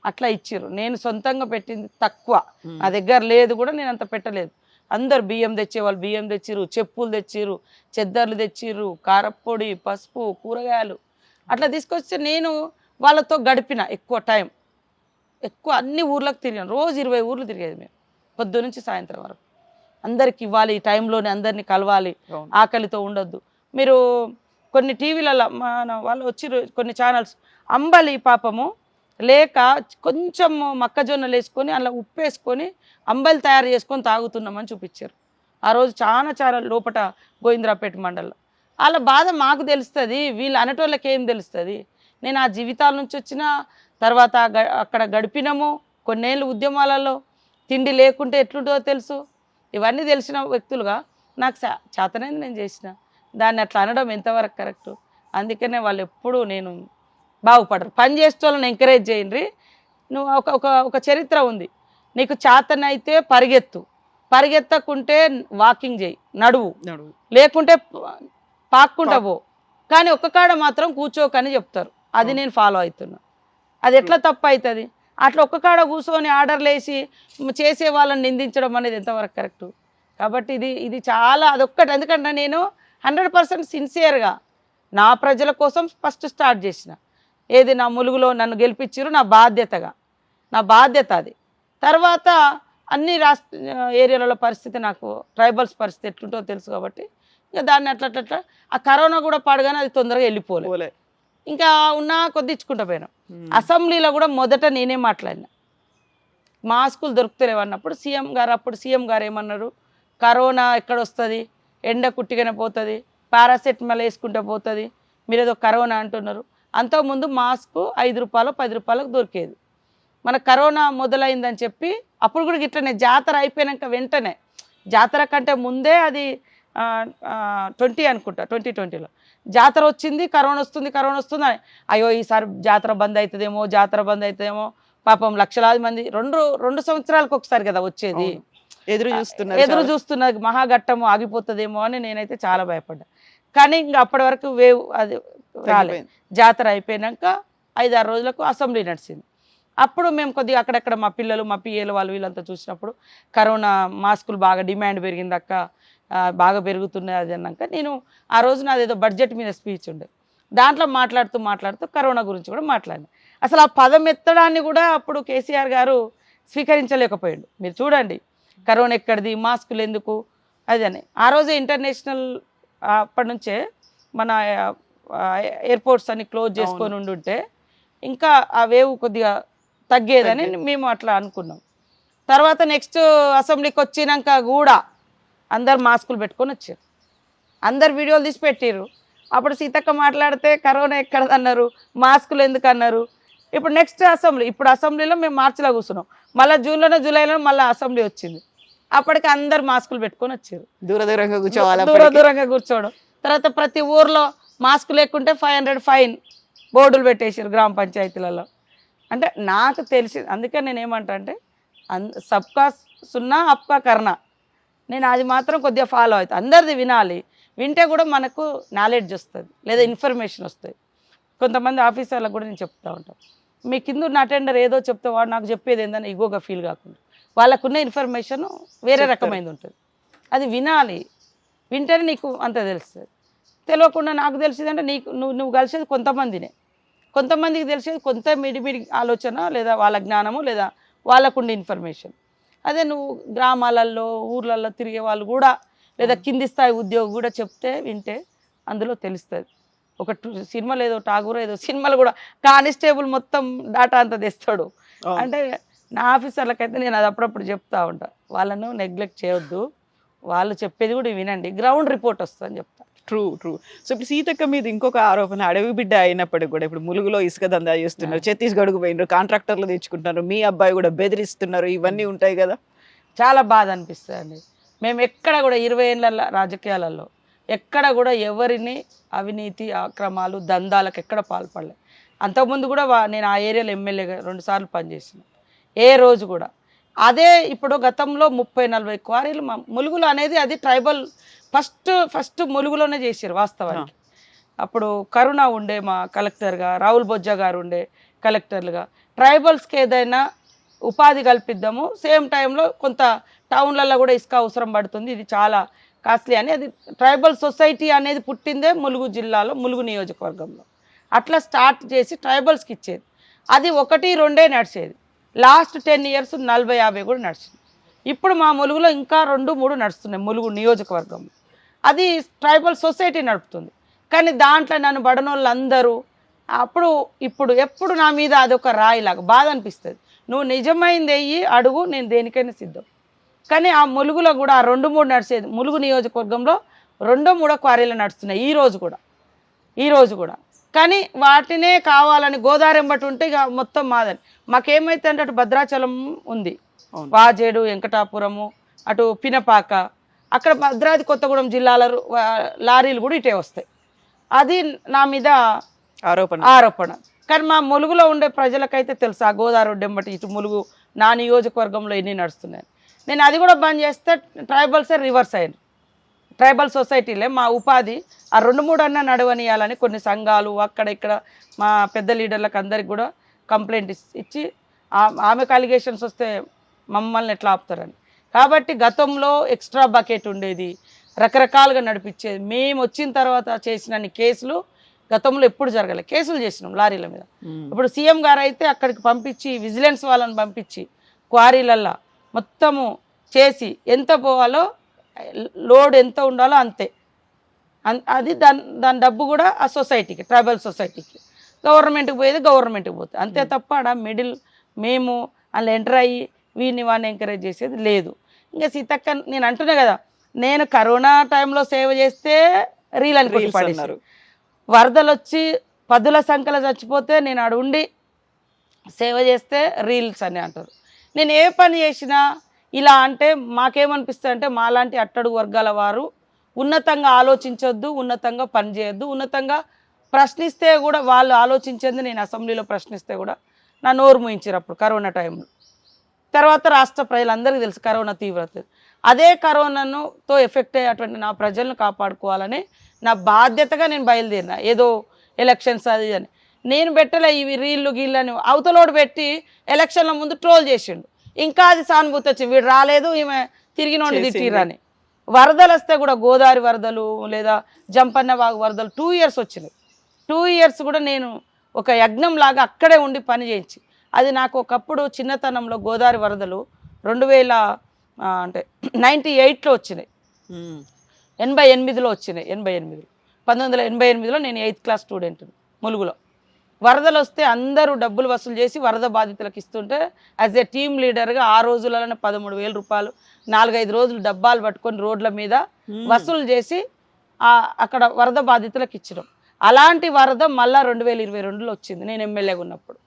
అట్లా ఇచ్చిర్రు. నేను సొంతంగా పెట్టింది తక్కువ, నా దగ్గర లేదు కూడా, నేను అంత పెట్టలేదు. అందరు బియ్యం తెచ్చేవాళ్ళు బియ్యం తెచ్చిర్రు, చెప్పులు తెచ్చిర్రు, చెద్దర్లు తెచ్చిర్రు, కారప్పొడి, పసుపు, కూరగాయలు అట్లా తీసుకొచ్చి నేను వాళ్ళతో గడిపిన ఎక్కువ టైం. అన్ని ఊర్లకు తిరిగాను, రోజు 20 ఊర్లు తిరిగేది మేము, పొద్దు నుంచి సాయంత్రం వరకు. అందరికి ఇవ్వాలి, ఈ టైంలోనే అందరినీ కలవాలి, ఆకలితో ఉండొద్దు. మీరు కొన్ని టీవీలలో మన వాళ్ళు వచ్చి కొన్ని ఛానల్స్ అంబలి పాపము లేక కొంచెం మొక్కజొన్నలు వేసుకొని అలా ఉప్పు వేసుకొని అంబలి తయారు చేసుకొని తాగుతున్నామని చూపించారు. ఆ రోజు చాలా లోపట గోవిందరాపేట మండలంలో. వాళ్ళ బాధ మాకు తెలుస్తుంది, వీళ్ళు అనేటోళ్ళకి ఏం తెలుస్తుంది. నేను ఆ జీవితాల నుంచి వచ్చిన తర్వాత అక్కడ గడిపినాము కొన్నేళ్ళు ఉద్యమాలలో, తిండి లేకుంటే ఎట్లుంటుందో తెలుసు. ఇవన్నీ తెలిసిన వ్యక్తులుగా నాకు చేతనైంది నేను చేసిన. దాన్ని అట్లా అనడం ఎంతవరకు కరెక్టు? అందుకనే వాళ్ళు ఎప్పుడూ నేను బాగుపడరు. పని చేసే వాళ్ళని ఎంకరేజ్ చేయండి. నువ్వు ఒక చరిత్ర ఉంది, నీకు చేతనైతే పరిగెత్తకుంటే వాకింగ్ చేయి, నడువు, లేకుంటే పాక్కుంటా పో, కానీ ఒక్క కాడ మాత్రం కూర్చోకని చెప్తారు. అది నేను ఫాలో అవుతున్నా. అది ఎట్లా తప్పు అవుతుంది? అట్లా ఒక్క కాడ కూర్చొని ఆర్డర్లు వేసి చేసే వాళ్ళని నిందించడం అనేది ఎంతవరకు కరెక్టు? కాబట్టి ఇది చాలా అదొక్కటి. ఎందుకంటే నేను 100% సిన్సియర్గా నా ప్రజల కోసం ఫస్ట్ స్టార్ట్ చేసిన. ఏది నా ములుగులో నన్ను గెలిపించారు, నా బాధ్యత అది. తర్వాత అన్ని ఏరియాలలో పరిస్థితి, నాకు ట్రైబల్స్ పరిస్థితి ఎట్లుంటుందో తెలుసు కాబట్టి ఇక దాన్ని అట్లా ఆ కరోనా కూడా పడగానే అది తొందరగా వెళ్ళిపోలే. ఇంకా ఉన్నా కొద్ది ఇచ్చుకుంటూ పోయినాం. అసెంబ్లీలో కూడా మొదట నేనే మాట్లాడినా, మాస్కులు దొరుకుతలేవు అన్నప్పుడు సీఎం గారు ఏమన్నారు, కరోనా ఎక్కడ వస్తుంది, ఎండ కుట్టిగానే పోతుంది, పారాసెటమాల్ వేసుకుంటే పోతుంది, మీరు ఏదో కరోనా అంటున్నారు. అంతకుముందు మాస్కు 5 రూపాయలు 10 రూపాయలకు దొరికేది. మన కరోనా మొదలైందని చెప్పి అప్పుడు కూడా ఇట్లనే జాతర అయిపోయాక వెంటనే, జాతర కంటే ముందే అది 2020లో జాతర వచ్చింది, కరోనా వస్తుంది అని, అయ్యో ఈసారి జాతర బంద్ అవుతుందేమో పాపం లక్షలాది మంది 2 సంవత్సరాలకు ఒకసారి కదా వచ్చేది, ఎదురు చూస్తున్నారు మహాఘట్టము ఆగిపోతుందేమో అని నేనైతే చాలా భయపడ్డా. కానీ ఇంకా అప్పటి వరకు వేవ్ అది రాలేదు. జాతర అయిపోయాక 5-6 రోజులకు అసెంబ్లీ నడిచింది. అప్పుడు మేము కొద్దిగా అక్కడక్కడ మా పిల్లలు మా పిఏలు వాళ్ళు వీళ్ళంతా చూసినప్పుడు కరోనా మాస్కులు బాగా డిమాండ్ పెరిగిందక్క, బాగా పెరుగుతున్నాయి అది అన్నాక నేను ఆ రోజు నాది ఏదో బడ్జెట్ మీద స్పీచ్ ఉండే, దాంట్లో మాట్లాడుతూ కరోనా గురించి కూడా మాట్లాడినా. అసలు ఆ పదం ఎత్తడాన్ని కూడా అప్పుడు కేసీఆర్ గారు స్వీకరించలేకపోయాడు. మీరు చూడండి కరోనా ఎక్కడిది, మాస్కులు ఎందుకు అది అని. ఆ రోజే ఇంటర్నేషనల్ అప్పటి నుంచే మన ఎయిర్పోర్ట్స్ అన్ని క్లోజ్ చేసుకొని ఉండుంటే ఇంకా ఆ వేవ్ కొద్దిగా తగ్గేదని మేము అట్లా అనుకున్నాం. తర్వాత నెక్స్ట్ అసెంబ్లీకి వచ్చినాక కూడా అందరు మాస్కులు పెట్టుకొని వచ్చారు, అందరు వీడియోలు తీసి పెట్టారు. అప్పుడు సీతక్క మాట్లాడితే కరోనా ఎక్కడదన్నారు, మాస్కులు ఎందుకు అన్నారు. ఇప్పుడు నెక్స్ట్ అసెంబ్లీ, ఇప్పుడు అసెంబ్లీలో మేము మార్చిలో కూర్చున్నాం, మళ్ళీ జూన్లోనో జూలైలో మళ్ళీ అసెంబ్లీ వచ్చింది. అప్పటికి అందరు మాస్కులు పెట్టుకొని వచ్చారు, దూరంగా కూర్చోవాలి, దూరంగా కూర్చోవడం. తర్వాత ప్రతి ఊర్లో మాస్క్ లేకుంటే 500 ఫైన్ బోర్డులు పెట్టేసారు గ్రామ పంచాయతీలలో. అంటే నాకు తెలిసి, అందుకే నేను ఏమంటా అంటే సబ్కా సున్నా అప్కా కర్నా, నేను అది మాత్రం కొద్దిగా ఫాలో అవుతాను. అందరిది వినాలి, వింటే కూడా మనకు నాలెడ్జ్ వస్తుంది లేదా ఇన్ఫర్మేషన్ వస్తుంది. కొంతమంది ఆఫీసర్లకు కూడా నేను చెప్తూ ఉంటాను, మీ కింద ఉన్న అటెండర్ ఏదో చెప్తే వాడు నాకు చెప్పేది ఏందని ఇగోగా ఫీల్ కాకుండా, వాళ్ళకున్న ఇన్ఫర్మేషన్ వేరే రకమైనది ఉంటుంది, అది వినాలి. వింటేనే నీకు అంత తెలుస్తుంది. తెలియకుండా నాకు తెలిసిందంటే నీకు నువ్వు కలిసేది కొంతమందికి తెలిసేది కొంత మిడిమిడి ఆలోచన లేదా వాళ్ళ జ్ఞానము లేదా వాళ్ళకుండే ఇన్ఫర్మేషన్. అదే నువ్వు గ్రామాలలో ఊర్లలో తిరిగే వాళ్ళు కూడా లేదా కింది స్థాయి ఉద్యోగి కూడా చెప్తే వింటే అందులో తెలుస్తుంది. ఒక సినిమాలు ఏదో ఠాగూర్ ఏదో సినిమాలు కూడా కానిస్టేబుల్ మొత్తం డాటా అంతా తెస్తాడు. అంటే నా ఆఫీసర్లకైతే నేను అది అప్పుడప్పుడు చెప్తా ఉంటా, వాళ్ళను నెగ్లెక్ట్ చేయొద్దు, వాళ్ళు చెప్పేది కూడా వినండి, గ్రౌండ్ రిపోర్ట్ వస్తుంది అని చెప్తా. ట్రూ. సో ఇప్పుడు సీతక్క మీద ఇంకొక ఆరోపణ, అడవి బిడ్డ అయినప్పటికి కూడా ఇప్పుడు ములుగులో ఇసుక దందా చేస్తున్నారు, ఛత్తీస్గఢ్కు పోయినారు, కాంట్రాక్టర్లు తెచ్చుకుంటున్నారు, మీ అబ్బాయి కూడా బెదిరిస్తున్నారు, ఇవన్నీ ఉంటాయి కదా. చాలా బాధ అనిపిస్తుంది అండి. మేము ఎక్కడ కూడా 20 ఏళ్ళ రాజకీయాలలో ఎక్కడ కూడా ఎవరిని అవినీతి అక్రమాలు దందాలకు ఎక్కడ పాల్పడలేదు. అంతకుముందు కూడా నేను ఆ ఏరియాలో ఎమ్మెల్యేగా 2 సార్లు పనిచేసిన, ఏ రోజు కూడా. అదే ఇప్పుడు గతంలో 30-40 క్వారీలు ములుగులు అనేది అది ట్రైబల్ ఫస్ట్ ములుగులోనే చేశారు వాస్తవానికి. అప్పుడు కరుణ ఉండే మా కలెక్టర్గా, రాహుల్ బొజ్జా గారు ఉండే కలెక్టర్లుగా. ట్రైబల్స్కి ఏదైనా ఉపాధి కల్పిద్దాము, సేమ్ టైంలో కొంత టౌన్లలో కూడా ఇసుక అవసరం పడుతుంది, ఇది చాలా కాస్ట్లీ అని. అది ట్రైబల్ సొసైటీ అనేది పుట్టిందే ములుగు జిల్లాలో, ములుగు నియోజకవర్గంలో. అట్లా స్టార్ట్ చేసి ట్రైబల్స్కి ఇచ్చేది. అది 1-2 నడిచేది. లాస్ట్ 10 ఇయర్స్ 40-50 కూడా నడిచింది. ఇప్పుడు మా ములుగులో ఇంకా 2-3 నడుస్తున్నాయి ములుగు నియోజకవర్గంలో. అది ట్రైబల్ సొసైటీ నడుపుతుంది. కానీ దాంట్లో నన్ను బడనోళ్ళందరూ ఇప్పుడు ఎప్పుడు నా మీద అదొక రాయిలాగా బాధ అనిపిస్తుంది. నువ్వు నిజమైంది వెయ్యి అడుగు, నేను దేనికైనా సిద్ధం. కానీ ఆ ములుగులో కూడా ఆ 2-3 నడిచేది. ములుగు నియోజకవర్గంలో 2-3 క్వారీలు నడుస్తున్నాయి ఈ రోజు కూడా. కానీ వాటినే కావాలని గోదావరి ఎంబటి ఉంటే ఇక మొత్తం మాదని. మాకేమైతే అంటే అటు భద్రాచలం ఉంది, వాజేడు, వెంకటాపురము, అటు పినపాక, అక్కడ భద్రాద్రి కొత్తగూడెం జిల్లాల లారీలు కూడా ఇటే వస్తాయి. అది నా మీద ఆరోపణ. కానీ మా ములుగులో ఉండే ప్రజలకైతే తెలుసు ఆ గోదావరి ఒడ్డెంబటి ఇటు ములుగు నా నియోజకవర్గంలో ఎన్ని నడుస్తున్నాయి. నేను అది కూడా బంద్ చేస్తే ట్రైబల్సే రివర్స్ అయ్యారు. ట్రైబల్ సొసైటీలే మా ఉపాధి ఆ 2-3 అన్న నడవనియాలని కొన్ని సంఘాలు అక్కడ ఇక్కడ మా పెద్ద లీడర్లకు అందరికి కూడా కంప్లైంట్ ఇచ్చి ఆమెకు అలిగేషన్స్ వస్తే మమ్మల్ని ఎట్లా ఆపుతారని. కాబట్టి గతంలో ఎక్స్ట్రా బకెట్ ఉండేది, రకరకాలుగా నడిపించేది. మేము వచ్చిన తర్వాత చేసిన కేసులు గతంలో ఎప్పుడు జరగలేదు. కేసులు చేసినాం లారీల మీద. ఇప్పుడు సీఎం గారు అయితే అక్కడికి పంపించి విజిలెన్స్ వాళ్ళని పంపించి క్వారీలల్లో మొత్తము చేసి ఎంత పోవాలో లోడ్ ఎంత ఉండాలో అంతే, అది దాని డబ్బు కూడా ఆ సొసైటీకి, ట్రైబల్ సొసైటీకి, గవర్నమెంట్కి పోయేది గవర్నమెంట్కి పోతుంది అంతే తప్ప ఆడ మిడిల్ మేము అందులో ఎంటర్ అయ్యి వాడిని ఎంకరేజ్ చేసేది లేదు. ఇంకా సీతక్క నేను అంటున్నా కదా, నేను కరోనా టైంలో సేవ చేస్తే రీల్ అని పడేశారు. వరదలు వచ్చి 10ల సంఖ్యలో చచ్చిపోతే నేను ఆడ ఉండి సేవ చేస్తే రీల్స్ అని అంటారు. నేను ఏ పని చేసినా ఇలా అంటే మాకేమనిపిస్తుంది అంటే మాలాంటి అట్టడుగు వర్గాల వారు ఉన్నతంగా ఆలోచించొద్దు, ఉన్నతంగా పనిచేయొద్దు, ఉన్నతంగా ప్రశ్నిస్తే కూడా వాళ్ళు ఆలోచించేది. నేను అసెంబ్లీలో ప్రశ్నిస్తే కూడా నా నోరు మూయించారు అప్పుడు కరోనా టైంలో. తర్వాత రాష్ట్ర ప్రజలందరికీ తెలుసు కరోనా తీవ్రత. అదే కరోనాతో ఎఫెక్ట్ అయ్యేటువంటి నా ప్రజలను కాపాడుకోవాలని నా బాధ్యతగా నేను బయలుదేరిన. ఏదో ఎలక్షన్స్ అది అని నేను పెట్టలే, ఇవి రీళ్ళు గీళ్ళని అవతలోడు పెట్టి ఎలక్షన్ల ముందు ట్రోల్ చేసిండు. ఇంకా అది సానుభూతి వచ్చింది, వీడు రాలేదు ఈమె తిరిగినోండి తిట్టిరని. వరదలు వస్తే కూడా గోదావరి వరదలు లేదా జంపన్న వాగు వరదలు 2 ఇయర్స్ వచ్చినాయి. 2 ఇయర్స్ కూడా నేను ఒక యజ్ఞం లాగా అక్కడే ఉండి పని చేయించి, అది నాకు ఒకప్పుడు చిన్నతనంలో గోదావరి వరదలు 98లో వచ్చినాయి, 88లో వచ్చినాయి, 88 1988లో నేను 8th క్లాస్ స్టూడెంట్ ములుగులో. వరదలు వస్తే అందరూ డబ్బులు వసూలు చేసి వరద బాధితులకు ఇస్తుంటే యాజ్ ఏ టీమ్ లీడర్గా ఆ రోజులలోనే 13,000 రూపాయలు 4-5 రోజులు డబ్బాలు పట్టుకొని రోడ్ల మీద వసూలు చేసి అక్కడ వరద బాధితులకు ఇచ్చడం. అలాంటి వరద మళ్ళీ 2022లో వచ్చింది నేను ఎమ్మెల్యేగా ఉన్నప్పుడు.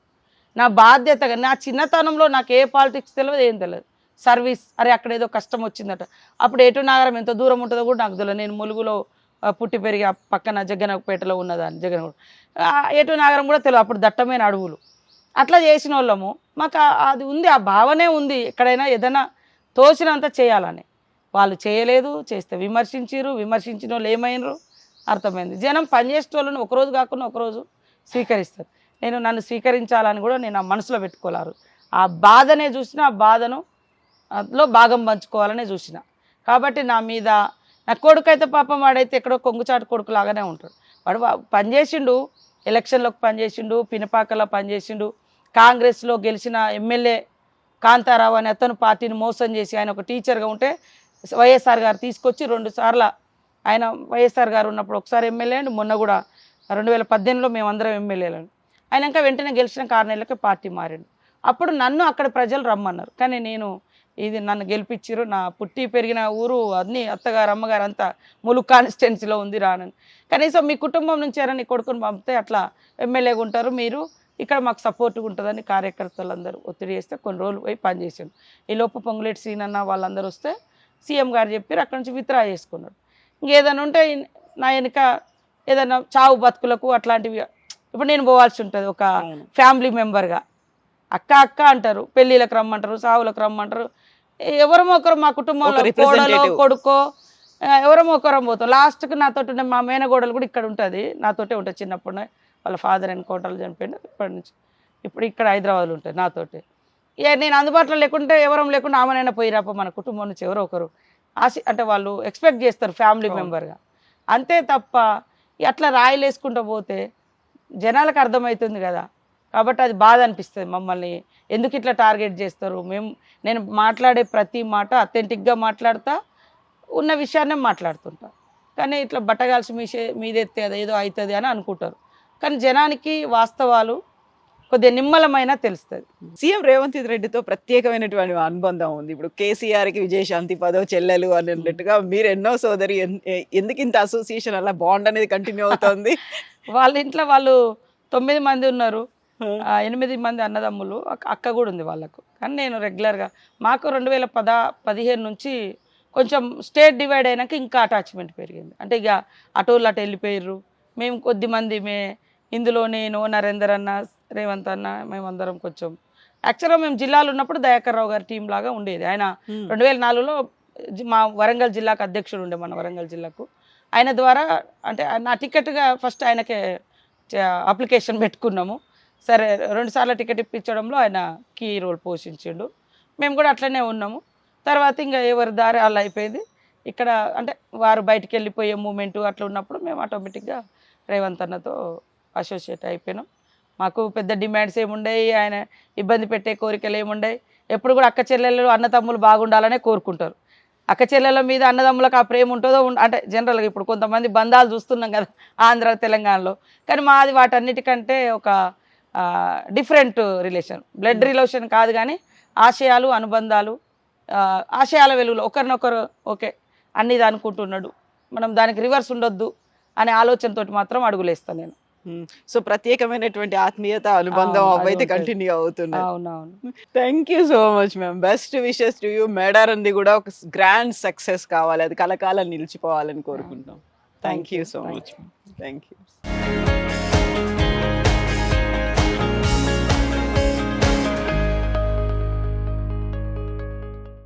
నా బాధ్యతగా నా చిన్నతనంలో నాకు ఏ పాలిటిక్స్ తెలియదు, ఏం తెలియదు. సర్వీస్, అరే అక్కడ ఏదో కష్టం వచ్చిందట. అప్పుడు ఎటు నాగరం ఎంత దూరం ఉంటుందో కూడా నాకు తెలియదు. నేను ములుగులో పుట్టి పెరిగి పక్కన జగ్గనపేటలో ఉన్నదాన్ని, జగన్ ఎటు నాగరం కూడా తెలియదు. అప్పుడు దట్టమైన అడవులు. అట్లా చేసిన వాళ్ళము. మాకు అది ఉంది, ఆ భావనే ఉంది. ఎక్కడైనా ఏదైనా తోచినంత చేయాలని. వాళ్ళు చేయలేదు, చేస్తే విమర్శించిన వాళ్ళు ఏమైనరు అర్థమైంది. జనం పనిచేసే వాళ్ళని ఒకరోజు కాకుండా ఒకరోజు స్వీకరిస్తారు. నన్ను స్వీకరించాలని కూడా నేను ఆ మనసులో పెట్టుకోలేరు. ఆ బాధనే చూసిన, ఆ బాధను లో భాగం పంచుకోవాలనే చూసిన. కాబట్టి నా మీద నా కొడుకు అయితే పాపం వాడైతే ఎక్కడో కొంగుచాటు కొడుకు లాగానే ఉంటాడు. వాడు పనిచేసిండు, ఎలక్షన్లోకి పనిచేసిండు, పినపాకలో పనిచేసిండు. కాంగ్రెస్లో గెలిచిన ఎమ్మెల్యే కాంతారావు అనే అతను పార్టీని మోసం చేసి ఆయన ఒక టీచర్గా ఉంటే వైఎస్ఆర్ గారు తీసుకొచ్చి 2 సార్లు ఆయన వైఎస్ఆర్ గారు ఉన్నప్పుడు ఒకసారి ఎమ్మెల్యే అండి, మొన్న కూడా 2018లో మేమందరం ఎమ్మెల్యేలను. అయినాక వెంటనే గెలిచిన 6 నెలలకే పార్టీ మారిండు. అప్పుడు నన్ను అక్కడ ప్రజలు రమ్మన్నారు. కానీ ఇది నన్ను గెలిపించారు. నా పుట్టి పెరిగిన ఊరు అన్నీ అత్తగారు అమ్మగారు అంతా ములుగు కాన్స్టిట్యున్సీలో ఉంది రానని. కనీసం మీ కుటుంబం నుంచి ఎవరైనా నీ కొడుకుని పంపితే అట్లా ఎమ్మెల్యేగా ఉంటారు మీరు, ఇక్కడ మాకు సపోర్ట్గా ఉంటుందని కార్యకర్తలందరూ ఒత్తిడి చేస్తే కొన్ని రోజులు పోయి పనిచేసాను. ఈలోపు పొంగులేటి సీనన్న వాళ్ళందరూ వస్తే సీఎం గారు చెప్పారు, అక్కడి నుంచి విత్డ్రా చేసుకున్నాడు. ఇంకేదైనా ఉంటే నా వెనుక ఏదైనా చావు బతుకులకు అట్లాంటివి ఇప్పుడు నేను పోవాల్సి ఉంటుంది. ఒక ఫ్యామిలీ మెంబర్గా అక్క అంటారు, పెళ్ళిళ్ళకి రమ్మంటారు, సావులకు రమ్మంటారు. ఎవరమో ఒకరు మా కుటుంబంలో కోడలో కొడుకో ఎవరమో ఒకరం పోతాం. లాస్ట్కి నాతోటి ఉన్న మా మేనగోడలు కూడా ఇక్కడ ఉంటుంది, నాతోటే ఉంటుంది. చిన్నప్పుడు వాళ్ళ ఫాదర్ ఎన్కౌంటర్లు చనిపోయింది. ఇప్పటి నుంచి ఇప్పుడు ఇక్కడ హైదరాబాద్లో ఉంటుంది నాతోటి. నేను అందుబాటులో లేకుంటే ఎవరం లేకుండా ఆమెనైనా పోయి రాపో మన కుటుంబం నుంచి ఎవరో ఒకరు అంటే వాళ్ళు ఎక్స్పెక్ట్ చేస్తారు ఫ్యామిలీ మెంబర్గా. అంతే తప్ప అట్లా రాయిలు వేసుకుంటూ పోతే జనాలకు అర్థమవుతుంది కదా. కాబట్టి అది బాధ అనిపిస్తుంది. మమ్మల్ని ఎందుకు ఇట్లా టార్గెట్ చేస్తారు. నేను మాట్లాడే ప్రతి మాట అథెంటిక్గా మాట్లాడతా, ఉన్న విషయాన్నే మాట్లాడుతుంటా. కానీ ఇట్లా బట్టగాల్సి మీదెత్తే ఏదో అవుతుంది అని అనుకుంటారు. కానీ జనానికి వాస్తవాలు కొద్దిగా నిమ్మలమైనా తెలుస్తుంది. సీఎం రేవంత్ రెడ్డితో ప్రత్యేకమైనటువంటి అనుబంధం ఉంది. ఇప్పుడు కేసీఆర్కి విజయశాంతి పదో చెల్లెలు అని అన్నట్టుగా మీరు ఎన్నో సోదరి, ఎందుకు ఇంత అసోసియేషన్ అలా బాండ్ అనేది కంటిన్యూ అవుతుంది? వాళ్ళ ఇంట్లో వాళ్ళు 9 మంది ఉన్నారు, 8 మంది అన్నదమ్ములు, అక్క కూడా ఉంది వాళ్ళకు. కానీ నేను రెగ్యులర్గా మాకు 2015 నుంచి కొంచెం స్టేట్ డివైడ్ అయినాక ఇంకా అటాచ్మెంట్ పెరిగింది. అంటే ఇక అటోళ్ళు అటు వెళ్ళిపోయారు. మేము కొద్దిమంది ఇందులో నేను, నరేందర్ అన్న, రేవంత్ అన్న, మేమందరం కొంచెం యాక్చువల్గా మేము జిల్లాలో ఉన్నప్పుడు దయాకర్ రావు గారి టీం లాగా ఉండేది. ఆయన 2004లో మా వరంగల్ జిల్లాకు అధ్యక్షుడు ఉండే, మన వరంగల్ జిల్లాకు. ఆయన ద్వారా అంటే నా టికెట్గా ఫస్ట్ ఆయనకే అప్లికేషన్ పెట్టుకున్నాము. సరే 2 సార్లు టికెట్ ఇప్పించడంలో ఆయన కీ రోల్ పోషించిండు. మేము కూడా అట్లనే ఉన్నాము. తర్వాత ఇంకా ఎవరి దారి అలా అయిపోయింది. ఇక్కడ అంటే వారు బయటికి వెళ్ళిపోయే మూమెంటు అట్లా ఉన్నప్పుడు మేము ఆటోమేటిక్గా రేవంత్ అన్నతో అసోసియేట్ అయిపోయినాం. మాకు పెద్ద డిమాండ్స్ ఏముండయి, ఆయన ఇబ్బంది పెట్టే కోరికలు ఏముండయి. ఎప్పుడు కూడా అక్క చెల్లెళ్ళు అన్నతమ్ములు బాగుండాలనే కోరుకుంటారు. అక్క చెల్లెల మీద అన్నదమ్ములకు ఆ ప్రేమ ఉంటుందో అంటే జనరల్గా ఇప్పుడు కొంతమంది బంధాలు చూస్తున్నాం కదా ఆంధ్ర తెలంగాణలో. కానీ మాది వాటన్నిటికంటే ఒక డిఫరెంట్ రిలేషన్, బ్లడ్ రిలేషన్ కాదు కానీ ఆశయాలు, అనుబంధాలు, ఆశయాల వెలుగులో ఒకరినొకరు ఓకే అన్నిది అనుకుంటున్నాడు, మనం దానికి రివర్స్ ఉండొద్దు అనే ఆలోచనతో మాత్రం అడుగులేస్తాను నేను. సో ప్రత్యేకమైనటువంటి ఆత్మీయత, అనుబంధం అవైతే కంటిన్యూ అవుతున్నాయి. అవునవును. Thank you so much ma'am. Best wishes to you. మేడారంది కూడా ఒక గ్రాండ్ సక్సెస్ కావాలి, అది కలకాలం నిలిచిపోవాలని కోరుకుంటాం. Thank you so much. Thank you.